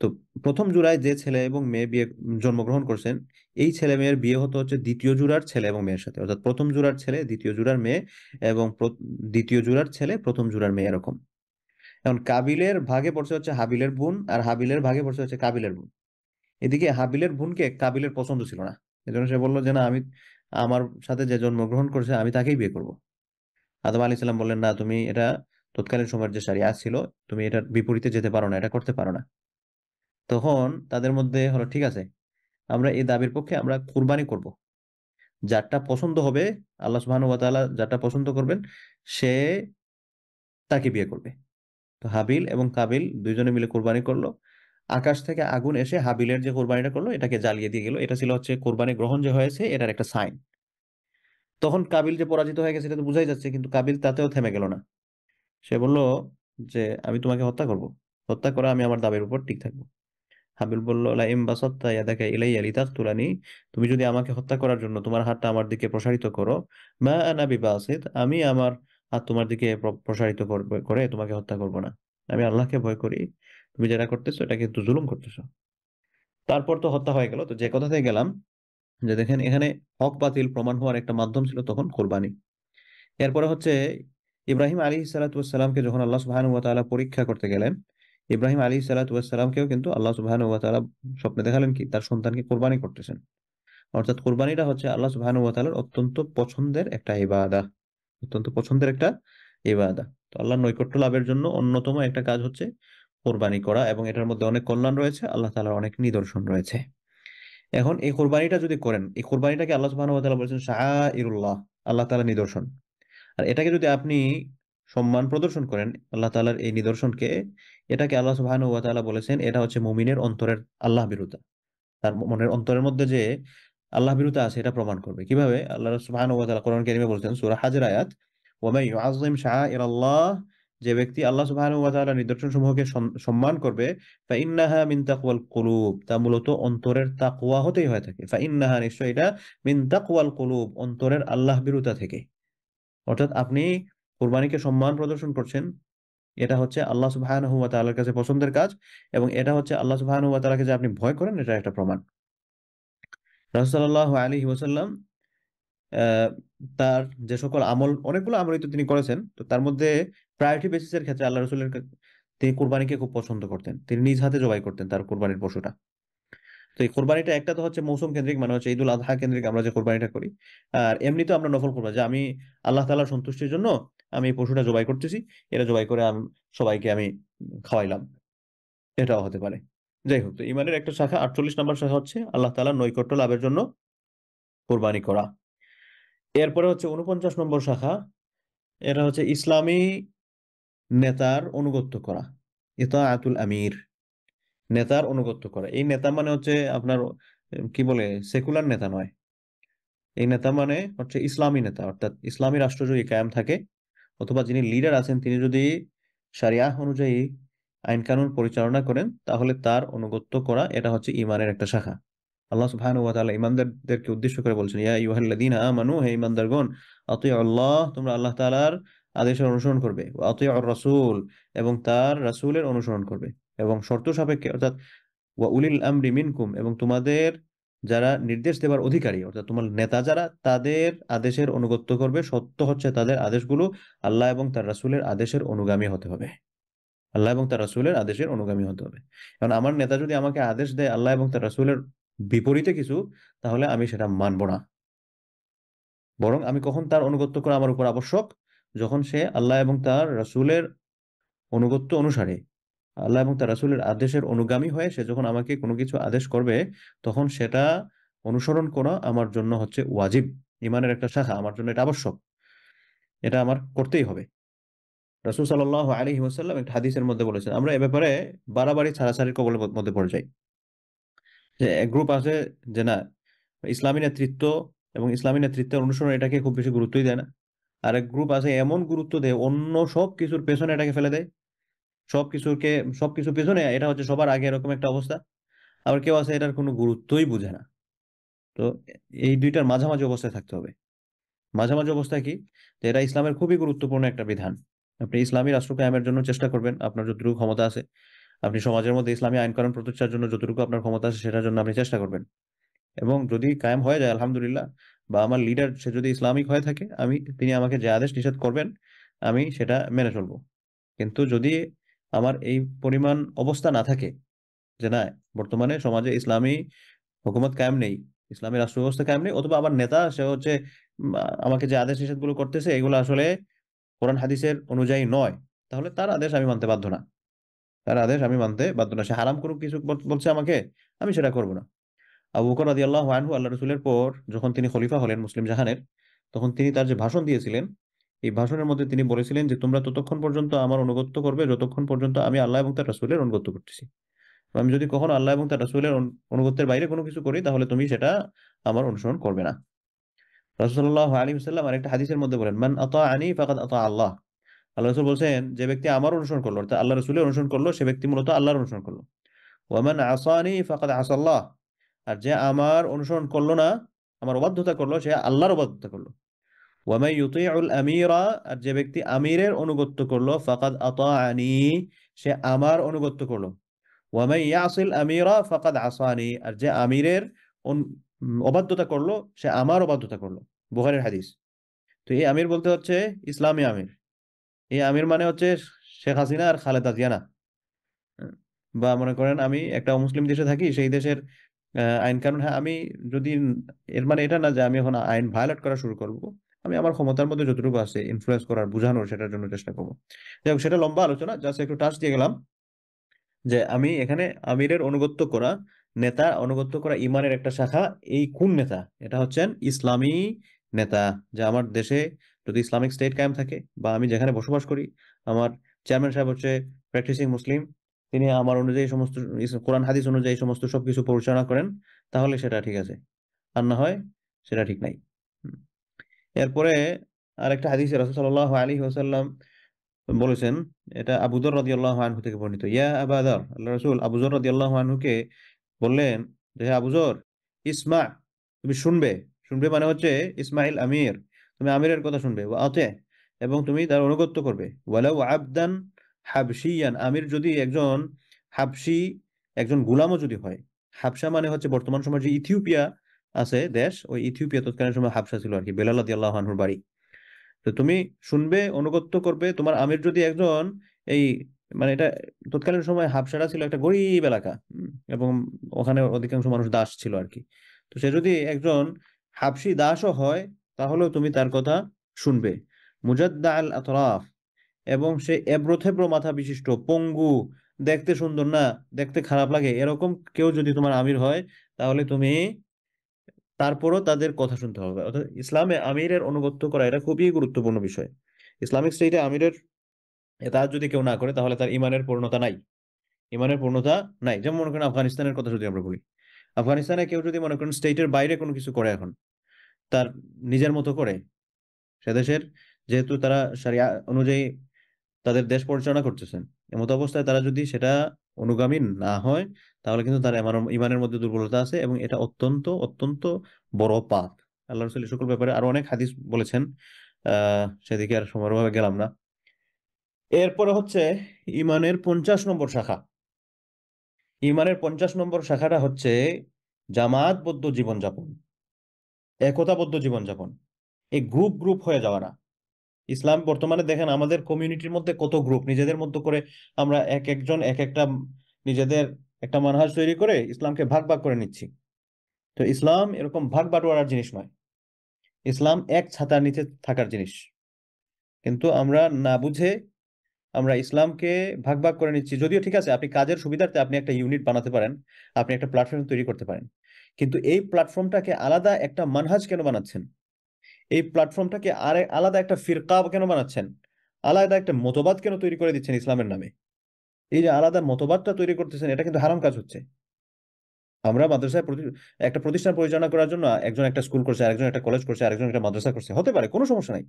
তো প্রথম জোড়ায় যে ছেলে এবং মেয়ে জন্মগ্রহণ করছেন, এই ছেলে মেয়ের বিয়ে হতো হচ্ছে দ্বিতীয় জোড়ার ছেলে এবং মেয়ের সাথে, অর্থাৎ প্রথম জোড়ার ছেলে দ্বিতীয় জোড়ার মেয়ে, এবং দ্বিতীয় জোড়ার ছেলে প্রথম জোড়ার মেয়ে, এরকম। এখন কাবিলের ভাগে পড়ছে হচ্ছে হাবিলের বোন, আর হাবিলের ভাগে পড়ছে হচ্ছে কাবিলের বোন। এদিকে হাবিলের বোনকে কাবিলের পছন্দ ছিল না, এজন্য সে বললো যে না, আমি আমার সাথে যে জন্মগ্রহণ করছে আমি তাকেই বিয়ে করব। আদম আলাইহিস সালাম বললেন, না, তুমি এটা তৎকালীন সময়ের যে শরিয়াহ ছিল, তুমি এটার বিপরীতে যেতে পারো না, এটা করতে পারো না। তখন তাদের মধ্যে হলো, ঠিক আছে, আমরা এই দাবির পক্ষে আমরা কুরবানি করব, যারটা পছন্দ হবে, আল্লাহ সুবহানাহু ওয়া তাআলা যারটা পছন্দ করবেন, সে তাকে বিয়ে করবে। তো হাবিল এবং কাবিল দুইজনে মিলে কোরবানি করলো। আকাশ থেকে আগুন এসে হাবিলের যে কোরবানিটা করলো এটাকে জ্বালিয়ে দিয়ে গেল। এটা ছিল হচ্ছে কোরবানি গ্রহণ যে হয়েছে এটার একটা সাইন। তখন কাবিল যে পরাজিত হয়ে গেছে এটা তো বোঝাই যাচ্ছে, কিন্তু কাবিল তাতেও থেমে গেল না। সে বলল যে আমি তোমাকে হত্যা করব, হত্যা করে আমি আমার দাবির উপর ঠিক থাকবো। হাবিল বলল, লাইম বাসাত্তা ইয়াদাকা ইলাইয়া লিতাকতুলানি, তুমি যদি আমাকে হত্যা করার জন্য তোমার হাতটা আমার দিকে প্রসারিত করো, মা আনা বিবাসিত, আমি আমার হাত তোমার দিকে প্রসারিত করে তোমাকে হত্যা করব না। আমি আল্লাহকে ভয় করি, তুমি যেটা করতেছো এটা কিন্তু জুলুম করতেছো। তারপর তো হত্যা হয়ে গেল। তো যে কথাতে গেলাম, যে দেখেন এখানে হক বাতিল প্রমাণ হওয়ার একটা মাধ্যম ছিল তখন কোরবানি। এরপরে হচ্ছে ইব্রাহিম আলাইহিস সালাতু ওয়াস সালামকে যখন আল্লাহ সুবহানাহু ওয়া তাআলা পরীক্ষা করতে গেলেন, ইব্রাহিম আলাইহিস সালাতু ওয়াস সালামকেও কিন্তু আল্লাহ সুবহানাহু ওয়া তাআলা স্বপ্নে দেখালেন কি, তার সন্তানকে কোরবানি করতেছেন। অর্থাৎ কোরবানিটা হচ্ছে আল্লাহ সুবহানাহু ওয়া তাআলার অত্যন্ত পছন্দের একটা ইবাদা, অত্যন্ত পছন্দের একটা ইবাদা। তো আল্লাহর নৈকট্য লাভের জন্য অন্যতম একটা কাজ হচ্ছে কোরবানি করা, এবং এটার মধ্যে অনেক কল্যাণ রয়েছে, আল্লাহ তাআলার অনেক নিদর্শন রয়েছে। এখন এই কোরবানিটা যদি করেন, এই কোরবানিটাকে আল্লাহ সুবহানাহু ওয়া তাআলা বলেছেন শাআইরুল্লাহ, আল্লাহ তাআলার নিদর্শন। আর এটাকে যদি আপনি সম্মান প্রদর্শন করেন আল্লাহ তাআলার এই নিদর্শনকে, এটাকে আল্লাহ সুবহানাহু ওয়া তাআলা বলেছেন এটা হচ্ছে মুমিনের অন্তরের আল্লাহ বিরুদ্ধে, তার মনের অন্তরের মধ্যে যে আল্লাহ বিরুদ্ধে আছে এটা প্রমাণ করবে। কিভাবে? আল্লাহ সুবহানাহু ওয়া তাআলা কোরআন কারীমে বলছেন, সূরা হাজর আয়াত, ওয়া মান ইউআযযিম শাআইরাল্লাহ, যে ব্যক্তি আল্লাহ সুবহানাহু ওয়া তাআলার নিদর্শন সমূহকে সম্মান করবে, ফাইন্নাহা মিন তাকওয়াল কুলুব, তা মূলত অন্তরের তাকওয়া হতেই হয়ে থাকে। ফাইন্নাহা, নিশ্চয় এটা, মিন তাকওয়াল কুলুব, অন্তরের আল্লাহ বিরুদ্ধা থেকে। অর্থাৎ আপনি কোরবানিকে সম্মান প্রদর্শন করছেন, এটা হচ্ছে আল্লাহ সুবহানাহু ওয়া তাআলার কাছে পছন্দের কাজ, এবং এটা হচ্ছে আল্লাহ সুবহানাহু ওয়া তাআলাকে যে আপনি ভয় করেন এটা একটা প্রমাণ। রাসূল সাল্লাল্লাহু আলাইহি ওয়াসাল্লাম আহ, তার যে সকল আমল, অনেকগুলো আমলই তো তিনি করেছেন, তো তার মধ্যে প্রায়োরিটি বেসিসের ক্ষেত্রে আল্লাহ রসুলের তিনি কোরবানিকে খুব পছন্দ করতেন, তিনি নিজ হাতে জবাই করতেন তার কোরবানির পশুটা। তো এই কোরবানিটা একটা তো হচ্ছে মৌসুম কেন্দ্রিক, মানে হচ্ছে ঈদুল আজহা কেন্দ্রিক আমরা যে কোরবানিটা করি। আর এমনি তো আমরা নফল কোরবানি, যে আমি আল্লাহ তাআলার সন্তুষ্টির জন্য আমি এই পশুটা জবাই করতেছি, এটা জবাই করে আমি সবাইকে আমি খাওয়াইলাম, এটাও হতে পারে। যাই হোক, তো ইমানের একটা শাখা, 48 নম্বর শাখা হচ্ছে আল্লাহ তাআলার নৈকট্য লাভের জন্য কোরবানি করা। এরপরে হচ্ছে 49 নম্বর শাখা, এটা হচ্ছে ইসলামী নেতার অনুগত্য করা, ইতাআতুল আমির, নেতার অনুগত্য করা। এই নেতা মানে হচ্ছে আপনার কি বলে, সেকুলার নেতা নয়। এই নেতা মানে হচ্ছে ইসলামী নেতা, অর্থাৎ ইসলামী রাষ্ট্র যদি কায়েম থাকে, অথবা যিনি লিডার আছেন তিনি যদি শরিয়াহ অনুযায়ী আইন কানুন পরিচালনা করেন, তাহলে তার অনুগত্য করা, এটা হচ্ছে ইমানের একটা শাখা। আল্লাহ সুবহানাহু ওয়া তাআলা ইমানদারদেরকে উদ্দেশ্য করে বলছেন, ইয়া আইয়ুহাল্লাযীনা আমানু, হে ইমানদারগণ, আতিউল্লাহ, তোমরা আল্লাহ তাআলার আদেশের অনুসরণ করবে, ওয়া আতিউর রাসূল, এবং তার রাসূলের অনুসরণ করবে, এবং শর্ত সাপেক্ষে, অর্থাৎ ওয়া উলিল আমরি মিনকুম, এবং তোমাদের যারা নির্দেশ দেবার অধিকারী, অর্থাৎ তোমার নেতা যারা, তাদের আদেশের অনুগত্য করবে। সত্য হচ্ছে তাদের আদেশগুলো আল্লাহ এবং তার রাসূলের আদেশের অনুগামী হতে হবে। আল্লাহ এবং তার রাসূলের আদেশের অনুগামী হতে হবে। কারণ আমার নেতা যদি আমাকে আদেশ দেয় আল্লাহ এবং তার রাসূলের বিপরীতে কিছু, তাহলে আমি সেটা মানব না। বরং আমি কখন তার অনুগত্য করা আমার উপর আবশ্যক? যখন সে আল্লাহ এবং তার রাসূলের অনুগত্য অনুসারে, আল্লাহ এবং তার রাসূলের আদেশের অনুগামী হয়ে সে যখন আমাকে কোনো কিছু আদেশ করবে, তখন সেটা অনুসরণ করা আমার জন্য হচ্ছে ওয়াজিব। ঈমানের একটা শাখা, আমার জন্য এটা আবশ্যক। এটা আমার করতেই হবে। রাসূল সাল্লাল্লাহু আলাইহি ওয়াসাল্লাম একটা হাদিসের মধ্যে বলেছেন, আমরা এ ব্যাপারে বাড়াবাড়ি ছাড়াছাড়ির কবলের মধ্যে পড়ে যাই। যে এক গ্রুপ আছে যে না, ইসলামী নেতৃত্ব এবং ইসলামী নেতৃত্বের অনুসরণ এটাকে খুব বেশি গুরুত্বই দেয় না। আরেক গ্রুপ আছে এমন গুরুত্ব দেয় অন্য সব কিছুর পেছনে এটাকে ফেলে দেয়। সবকিছুকে সবকিছুর পেছনে এটা হচ্ছে সবার আগে, এরকম একটা অবস্থা। আবার কেউ আছে এটার কোনো গুরুত্বই বুঝে না। তো এই দুইটার মাঝামাঝি অবস্থায় থাকতে হবে। মাঝামাঝি অবস্থায় কি? যে এটা ইসলামের খুবই গুরুত্বপূর্ণ একটা বিধান। আপনি ইসলামী রাষ্ট্র কায়েমের জন্য চেষ্টা করবেন, আপনার যতটুকু ক্ষমতা আছে। আপনি সমাজের মধ্যে ইসলামী আইন কানুন প্রতিষ্ঠার জন্য যতটুকু আপনার ক্ষমতা আছে সেটার জন্য আপনি চেষ্টা করবেন। এবং যদি কায়েম হয়ে যায় আলহামদুলিল্লাহ, বা আমার লিডার সে যদি ইসলামিক হয়ে থাকে, তিনি আমাকে যে আদেশ নিষেধ করবেন আমি সেটা মেনে চলবো। কিন্তু যদি আমার এই পরিমাণ অবস্থা না থাকে যে না, বর্তমানে সমাজে ইসলামী হুকুমত কায়েম নেই, ইসলামী রাষ্ট্র ব্যবস্থা কায়েম নেই, অথবা আমার নেতা সে হচ্ছে আমাকে যে আদেশ নিষেধ গুলো করতেছে এগুলো আসলে কোরআন হাদিসের অনুযায়ী নয়, তাহলে তার আদেশ আমি মানতে বাধ্য না। তার আদেশ আমি মানতে বাধ্য না। সে হারাম করুক কিছু বলছে আমাকে, আমি সেটা করবো না। আবু বকর রাদিয়াল্লাহু আনহু আল্লাহ রাসূলের পর যখন তিনি খলিফা হলেন মুসলিম জাহানের, তখন তিনি তার যে ভাষণ দিয়েছিলেন, এই ভাষণের মধ্যে তিনি বলেছিলেন যে তোমরা ততক্ষণ পর্যন্ত আমার অনুগত্য করবে যতক্ষণ পর্যন্ত আমি আল্লাহ এবং তার রাসূলের অনুগত্য করতেছি। আমি যদি কখনো আল্লাহ এবং তার রাসূলের অনুগত্যের বাইরে কোনো কিছু করি, তাহলে তুমি সেটা আমার অনুসরণ করবে না। রাসূল সাল্লাল্লাহু আলাইহি ওয়াসাল্লাম আরেকটা হাদিসের মধ্যে বলেন, মান আতাআনি ফাকাদ আতা আল্লাহ। আল্লাহ রাসূল বলছেন, যে ব্যক্তি আমার অনুসরণ করলো অর্থাৎ আল্লাহ রাসূলের অনুসরণ করলো, সে ব্যক্তি মূলত আল্লাহর অনুসরণ করলো। ওয়া মান আসানি ফাকাদ আসাল্লাহ। আর যে আমার অনুসরণ করলো না, আমার অবাধ্যতা করলো, সে আল্লাহর অবাধ্যতা করলো। ওয়া মান ইউতিউল আমিরা। আর যে ব্যক্তি আমিরের অনুগত্য করলো, ফাকাদ আতাআনি, সে আমার অনুগত্য করলো। ওয়া মান ইয়াসিল আমিরা ফাকাদ আসানি। আর যে আমিরের অবাধ্যতা করলো, সে আমার অবাধ্যতা করলো। বুখারীর হাদিস। তো এই আমির বলতে হচ্ছে ইসলামী আমির। এই আমির মানে হচ্ছে শেখ হাসিনা আর খালেদা জিয়া না। বা মনে করেন আমি একটা মুসলিম দেশে থাকি, সেই দেশের আইন কানুন, হ্যাঁ আমি যদি, এর মানে এটা না যে আমি এখন আইন ভায়োলেট করা শুরু করব। আমি আমার ক্ষমতার মধ্যে যতটুকু আছে ইনফ্লুয়েন্স করার, বোঝানোর, সেটার জন্য চেষ্টা করবো। যাই হোক, সেটা লম্বা আলোচনা, জাস্ট একটু টাচ দিয়ে গেলাম যে আমি এখানে আমিরের অনুগত্য করা, নেতা অনুগত্য করা ইমানের একটা শাখা। এই কোন নেতা? এটা হচ্ছেন ইসলামী নেতা। যে আমার দেশে যদি ইসলামিক স্টেট কায়েম থাকে, বা আমি যেখানে বসবাস করি, আমার চেয়ারম্যান সাহেব হচ্ছে প্র্যাকটিসিং মুসলিম, তিনি আমার অনুযায়ী সমস্ত কোরআন হাদিস অনুযায়ী সমস্ত সবকিছু পরিচালনা করেন, তাহলে সেটা ঠিক আছে। আর না হয় সেটা ঠিক নাই। হুম। এরপরে আরেকটা হাদিসে রাসূল সাল্লাল্লাহু আলাইহি ওয়াসাল্লাম বলেছেন, এটা আবু যর রাদিয়াল্লাহু আনহু থেকে বর্ণিত। ইয়া আবা যর, আল্লাহ রাসূল আবু যর রাদিয়াল্লাহু আনহুকে বললেন যে হে আবু যর, ইসমা, তুমি শুনবে। শুনবে মানে হচ্ছে ইসমাইল আমির, তুমি আমিরের কথা শুনবে। ওয়া আতি, এবং তুমি তার অনুগত্য করবে। ওয়ালাউ আবদান হাবশিয়ান, আমির যদি একজন হাবশি, একজন গোলামও যদি হয়। হাবশা মানে হচ্ছে বর্তমান সময়ে যে ইথিওপিয়া আছে দেশ, ওই ইথিওপিয়া তৎকালীন সময় হাবশা ছিল আর কি, বেলাল রাদিয়াল্লাহু আনহুর বাড়ি। তো তুমি শুনবে, অনুগত্য করবে। তোমার আমির যদি একজন এই, মানে এটা তৎকালীন সময় হাবশারা ছিল একটা গরিব এলাকা, এবং ওখানে অধিকাংশ মানুষ দাস ছিল আর কি। তো সে যদি একজন হাবশি দাসও হয়, তাহলেও তুমি তার কথা শুনবে। মুজাদ্দা আল আতরাফ, এবং সে এবড়ো থেবড়ো মাথা বিশিষ্ট, পঙ্গু, দেখতে সুন্দর না, দেখতে খারাপ লাগে, এরকম কেউ যদি তোমার আমির হয়, তাহলে তুমি তারপরও তাদের কথা শুনতে হবে। অর্থাৎ ইসলামে আমিরের অনুগত্য করা এটা খুবই গুরুত্বপূর্ণ বিষয়। ইসলামিক স্টেটে আমিরের এতাআত যদি কেউ না করে, তাহলে তার ইমানের পূর্ণতা নাই। ইমানের পূর্ণতা নাই। যেমন মনে করেন আফগানিস্তানের কথা যদি আমরা বলি, আফগানিস্তানে কেউ যদি মনে করেন স্টেটের বাইরে কোনো কিছু করে, এখন তার নিজের মতো করে, সে দেশের, যেহেতু তারা শরিয়া অনুযায়ী তাদের দেশ পরিচালনা করতেছেন, এমত অবস্থায় তারা যদি সেটা অনুগামী না হয়, তাহলে কিন্তু তার ইমানের মধ্যে দুর্বলতা আছে, এবং এটা অত্যন্ত অত্যন্ত বড় পাপ। আল্লাহ রাসূল এই সকল ব্যাপারে আরো অনেক হাদিস বলেছেন, সেদিকে আর সময়ভাবে গেলাম না। এরপরে হচ্ছে ইমানের 50 নম্বর শাখা। ইমানের 50 নম্বর শাখাটা হচ্ছে জামাতবদ্ধ জীবনযাপন, একতাবদ্ধ জীবনযাপন। এই গ্রুপ গ্রুপ হয়ে যাওয়া না। ইসলাম বর্তমানে দেখেন আমাদের কমিউনিটির মধ্যে কত গ্রুপ, নিজেদের মধ্যে করে আমরা এক একজন এক একটা নিজেদের একটা মানহাজ তৈরি করে ইসলামকে ভাগ ভাগ করে নিচ্ছি। তো ইসলাম এরকম ভাগ বাটোয়ারার জিনিস নয়, ইসলাম এক ছাতার নিচে থাকার জিনিস। কিন্তু আমরা না বুঝে আমরা ইসলামকে ভাগ ভাগ করে নিচ্ছি। যদিও ঠিক আছে, আপনি কাজের সুবিধার্থে আপনি একটা ইউনিট বানাতে পারেন, আপনি একটা প্ল্যাটফর্ম তৈরি করতে পারেন, কিন্তু এই প্ল্যাটফর্মটাকে আলাদা একটা মানহাজ কেন বানাচ্ছেন? এই প্ল্যাটফর্মটাকে আলাদা একটা ফিরকা কেন বানাচ্ছেন? আলাদা একটা মতবাদ কেন তৈরি করে দিচ্ছেন ইসলামের নামে? এই যে আলাদা মতবাদটা তৈরি করতেছেন, এটা কিন্তু হারাম কাজ হচ্ছে। আমরা মাদ্রাসায় একটা প্রতিষ্ঠান পরিচালনা করার জন্য একজন একটা স্কুল করছে, আরেকজন একটা কলেজ করছে, আরেকজন একটা মাদ্রাসা করছে, হতে পারে, কোনো সমস্যা নাই।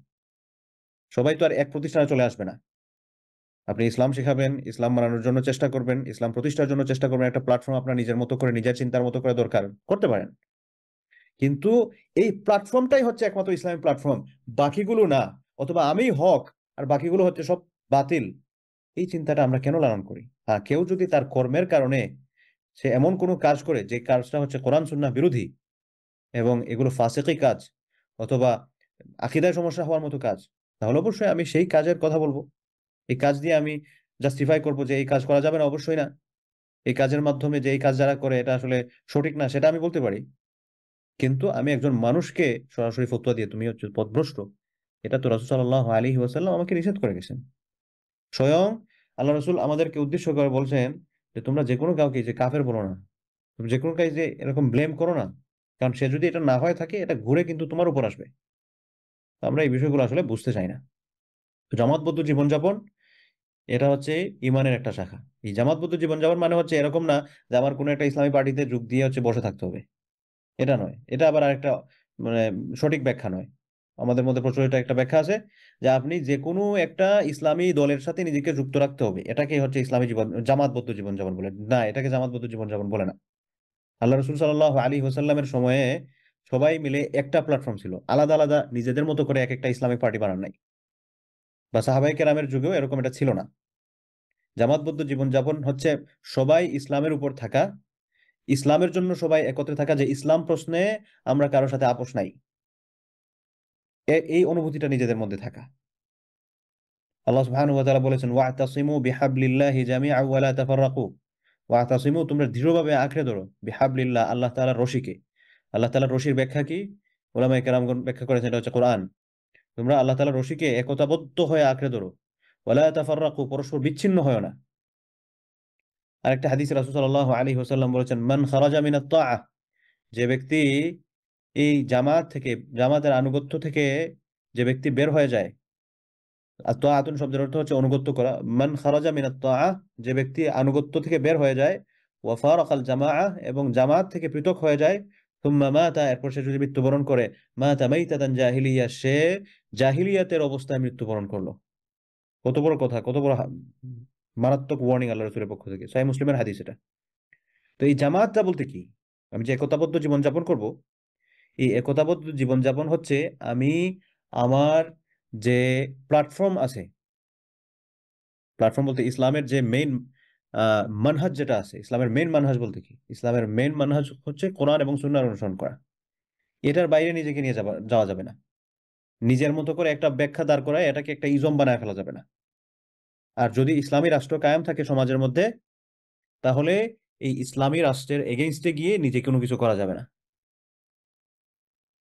সবাই তো আর এক প্রতিষ্ঠানে চলে আসবে না। আপনি ইসলাম শেখাবেন, ইসলাম মানানোর জন্য চেষ্টা করবেন, ইসলাম প্রতিষ্ঠার জন্য চেষ্টা করবেন, একটা প্ল্যাটফর্ম আপনার নিজের মতো করে নিজের চিন্তার মতো করে দরকার করতে পারেন। কিন্তু এই প্ল্যাটফর্মটাই হচ্ছে একমাত্র ইসলামিক প্ল্যাটফর্ম, বাকিগুলো না। অথবা আমি হক আর বাকিগুলো হচ্ছে সব বাতিল। এই চিন্তাটা আমরা কেন লালন করি? হ্যাঁ, কেউ যদি তার কর্মের কারণে সে এমন কোনো কাজ করে যে কাজটা হচ্ছে কোরআন সুন্নাহ বিরোধী এবং এগুলো ফাসিকি কাজ অথবা আকীদায় সমস্যা হওয়ার মতো কাজ, তাহলে অবশ্যই আমি সেই কাজের কথা বলবো। এই কাজ দিয়ে আমি জাস্টিফাই করবো যে এই কাজ করা যাবে না, অবশ্যই না। এই কাজের মাধ্যমে যে এই কাজ যারা করে এটা আসলে সঠিক না, সেটা আমি বলতে পারি। কিন্তু আমি একজন মানুষকে সরাসরি ফতোয়া দিয়ে তুমি হচ্ছে পথভ্রষ্ট, এটা তো রাসূল সাল্লাল্লাহু আলাইহি ওয়াসাল্লাম আমাকে নিষেধ করে গেছেন। স্বয়ং আল্লাহ রসুল আমাদেরকে উদ্দেশ্য করে বলছেন যে তোমরা যে কোনো কাউকে যে কাফের বলো না, তুমি যে কোনো কাজে এরকম ব্লেম করো না, কারণ সে যদি এটা না হয়ে থাকে এটা ঘুরে কিন্তু তোমার উপর আসবে। তো আমরা এই বিষয়গুলো আসলে বুঝতে চাই না। তো জামাতবদ্ধ জীবনযাপন এটা হচ্ছে ইমানের একটা শাখা। এই জামাতবদ্ধ জীবনযাপন মানে হচ্ছে এরকম না যে আমার কোনো একটা ইসলামী পার্টিতে যোগ দিয়ে হচ্ছে বসে থাকতে হবে, এটা নয়। এটা আবার আরেকটা মানে সঠিক ব্যাখ্যা নয়। আমাদের মধ্যে প্রচলিত একটা ব্যাখ্যা আছে যে আপনি যে কোনো একটা ইসলামী দলের সাথে নিজেকে যুক্ত রাখতে হবে, এটাকে হচ্ছে ইসলামী জীবন জামাতবদ্ধ জীবনযাপন বলে। না, এটাকে জামাতবদ্ধ জীবনযাপন বলে না। আল্লাহ রসুল সাল্লাল্লাহু আলাইহি ওয়াসাল্লামের সময়ে সবাই মিলে একটা প্ল্যাটফর্ম ছিল, আলাদা আলাদা নিজেদের মতো করে এক একটা ইসলামিক পার্টি বানান নাই। বা সাহাবায়ে কেরামের যুগেও এরকম এটা ছিল না। জামাতবদ্ধ জীবনযাপন হচ্ছে সবাই ইসলামের উপর থাকা, ইসলামের জন্য সবাই একত্রে থাকা, যে ইসলাম প্রশ্নে আমরা কারোর সাথে আপোষ নাই, এই অনুভূতিটা নিজেদের মধ্যে থাকা। আল্লাহ সুবহানাহু ওয়া তাআলা বলেছেন ওয়া'তাসিমু বিহাবলিল্লাহি জামিআন ওয়া লা তাফাররাকু। ওয়া'তাসিমু, তোমরা দৃঢ়ভাবে আঁকড়ে ধরো, বিহাবলিল্লাহ, আল্লাহ তাআলার রশিকে। আল্লাহ তাআলার রশির ব্যাখ্যা কি? উলামায়ে কেরামগণ ব্যাখ্যা করেছেন এটা হচ্ছে কোরআন। তোমরা আল্লাহ তাআলার রশিকে একতাবদ্ধ হয়ে আঁকড়ে ধরো, ওয়া লা তাফাররাকু, পরস্পর বিচ্ছিন্ন হয় না। আরেকটা হাদিসে রাসূল সাল্লাল্লাহু আলাইহি ওয়াসাল্লাম বলেছেন মান খারাজা মিনাত তাআহ, যে ব্যক্তি এই জামাত থেকে, জামাতের আনুগত্য থেকে যে ব্যক্তি বের হয়ে যায়, আর তাআতুন শব্দের অর্থ হচ্ছে অনুগত্য করা। মান খারাজা মিনাত তাআহ, যে ব্যক্তি আনুগত্য থেকে বের হয়ে যায়, ওয়া ফারাকাল জামাআহ, এবং জামাত থেকে পৃথক হয়ে যায়, সুম্মা মাতা, এরপর সে যদি মৃত্যুবরণ করে, মাতা মাইতাতান জাহিলিয়া, সে জাহিলিয়াতের অবস্থায় মৃত্যুবরণ করলো। কত বড় কথা, কত বড় মারাত্মক ওয়ার্নিং আল্লাহ রাসূলের পক্ষ থেকে, সহিহ মুসলিমের হাদিস এটা। তো এই জামাতটা বলতে কি? আমি যে একতাবদ্ধ জীবনযাপন করব, এই একতাবদ্ধ জীবনযাপন হচ্ছে আমি আমার যে প্ল্যাটফর্ম আছে, প্ল্যাটফর্ম বলতে ইসলামের যে মেইন মানহাজ যেটা আছে, ইসলামের মেইন মানহাজ বলতে কি? ইসলামের মেইন মানহাজ হচ্ছে কোরআন এবং সুন্নাহর অনুসরণ করা। এটার বাইরে নিজেকে নিয়ে যাওয়া যাবে না। নিজের মতো করে একটা ব্যাখ্যা দাঁড় করায় এটাকে একটা ইজম বানায় ফেলা যাবে না। আর যদি ইসলামী রাষ্ট্র কায়েম থাকে সমাজের মধ্যে, তাহলে এই ইসলামী রাষ্ট্রের এগেইনস্টে গিয়ে নিজে কোনো কিছু করা যাবে না।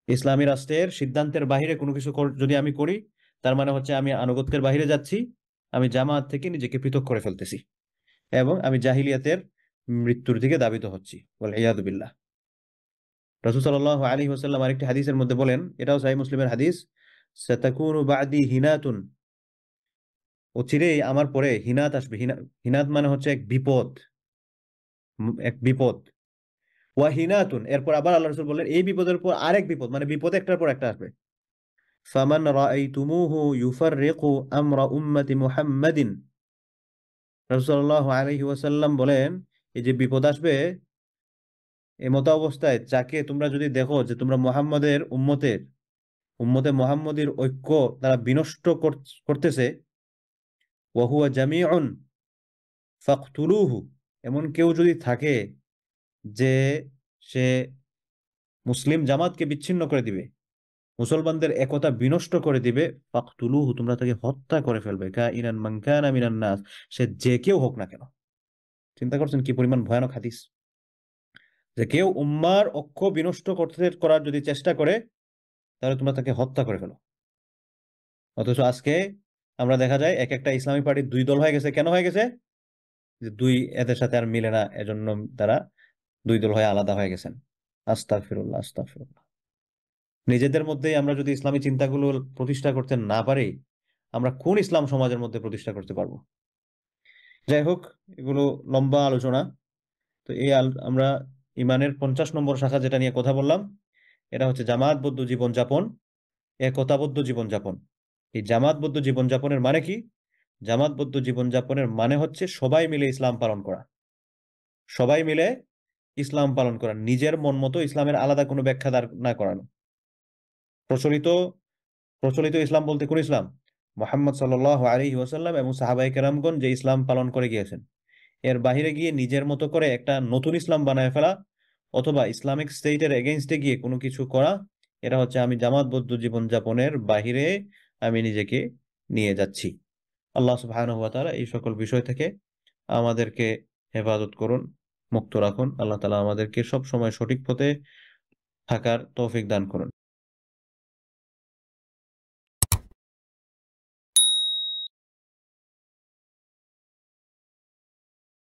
ইসলামী রাষ্ট্রের সিদ্ধান্তের বাইরে কোনো কিছু যদি আমি করি, তার মানে হচ্ছে আমি আনুগত্যের বাইরে যাচ্ছি, আমি জামাত থেকে নিজেকে পৃথক করে ফেলতেছি, এবং আমি জাহিলিয়াতের মৃত্যুর দিকে ধাবিত হচ্ছি, ওয়াল ইয়াদু বিল্লাহ। রাসূল সাল্লাল্লাহু আলাইহি ওয়াসাল্লাম আরেকটি হাদিসের মধ্যে বলেন, এটাও সহিহ মুসলিমের হাদিস, সাতাকুনু বা'দি হিনাতুন, অচিরেই আমার পরে হিনাত আসবে। হিনাত মানে হচ্ছে এক বিপদ, এক বিপদ। ওয়া হিনাতুন, এরপর আবার আল্লাহ রাসূল বললেন এই বিপদের পর আরেক বিপদ, মানে বিপদ একটার পর একটা আসবে। ফামান রাআইতুমুহু ইউফাররিকু আমরা উম্মতি মুহাম্মাদিন, রাসূল সাল্লাল্লাহু আলাইহি ওয়াসাল্লাম বলেন এই যে বিপদ আসবে এমত অবস্থায়, যাকে তোমরা যদি দেখো যে তোমরা মুহাম্মাদের উম্মতে মুহাম্মাদীর ঐক্য তারা বিনষ্ট করতেছে, ওয়া হুয়া জামিউন ফাকতুলুহু, এমন কেউ যদি থাকে যে সে মুসলিম জামাতকে বিচ্ছিন্ন করে দিবে, মুসলমানদের একতা বিনষ্ট করে দিবে, ফাকতুলুহু, তোমরা তাকে হত্যা করে ফেলবে, কাইনান মান কানা মিনান নাস, সে যে কেউ হোক না কেন। চিন্তা করছেন কি পরিমাণ ভয়ানক হাদিস, যে কেউ উম্মার ঐক্য বিনষ্ট করতে করার যদি চেষ্টা করে তাহলে তোমরা তাকে হত্যা করে ফেলো। অথচ আজকে আমরা দেখা যায় এক একটা ইসলামী পার্টির দুই দল হয়ে গেছে। কেন হয়ে গেছে? যে দুই এদের সাথে আর মিলে না, এজন্য তারা দুই দল হয়ে আলাদা হয়ে গেছেন। আস্তাগফিরুল্লাহ, আস্তাগফিরুল্লাহ। নিজেদের মধ্যেই আমরা যদি ইসলামী চিন্তাগুলো প্রতিষ্ঠা করতে না পারি, আমরা কোন ইসলাম সমাজের মধ্যে প্রতিষ্ঠা করতে পারবো? যাই হোক, এগুলো লম্বা আলোচনা। তো আমরা ইমানের 50 নম্বর শাখা যেটা নিয়ে কথা বললাম, এটা হচ্ছে জামাতবদ্ধ জীবনযাপন, একতাবদ্ধ জীবনযাপন। এই জামাতবদ্ধ জীবনযাপনের মানে কি? জামাতবদ্ধ জীবনযাপনের মানে হচ্ছে সবাই মিলে ইসলাম পালন করা, সবাই মিলে ইসলাম পালন করা, নিজের মন মতো ইসলামের আলাদা কোনো ব্যাখ্যা না করানো। প্রচলিত প্রচলিত ইসলাম বলতে কোন ইসলাম? মুহাম্মদ সাল্লাল্লাহু আলাইহি ওয়াসাল্লাম এবং সাহাবায়ে কেরামগণ যে ইসলাম পালন করে গিয়েছেন, এর বাহিরে গিয়ে নিজের মতো করে একটা নতুন ইসলাম বানায় ফেলা অথবা ইসলামিক স্টেটের এগেইনস্টে গিয়ে কোনো কিছু করা, এটা হচ্ছে আমি জামাতবদ্ধ জীবনযাপনের বাহিরে আমি নিজেকে নিয়ে যাচ্ছি। আল্লাহ সুবহানাহু ওয়া তাআলা এই সকল বিষয় থেকে আমাদেরকে হেফাজত করুন, মুক্ত রাখুন। আল্লাহ তাআলা আমাদেরকে সব সময় সঠিক পথে থাকার তৌফিক দান করুন।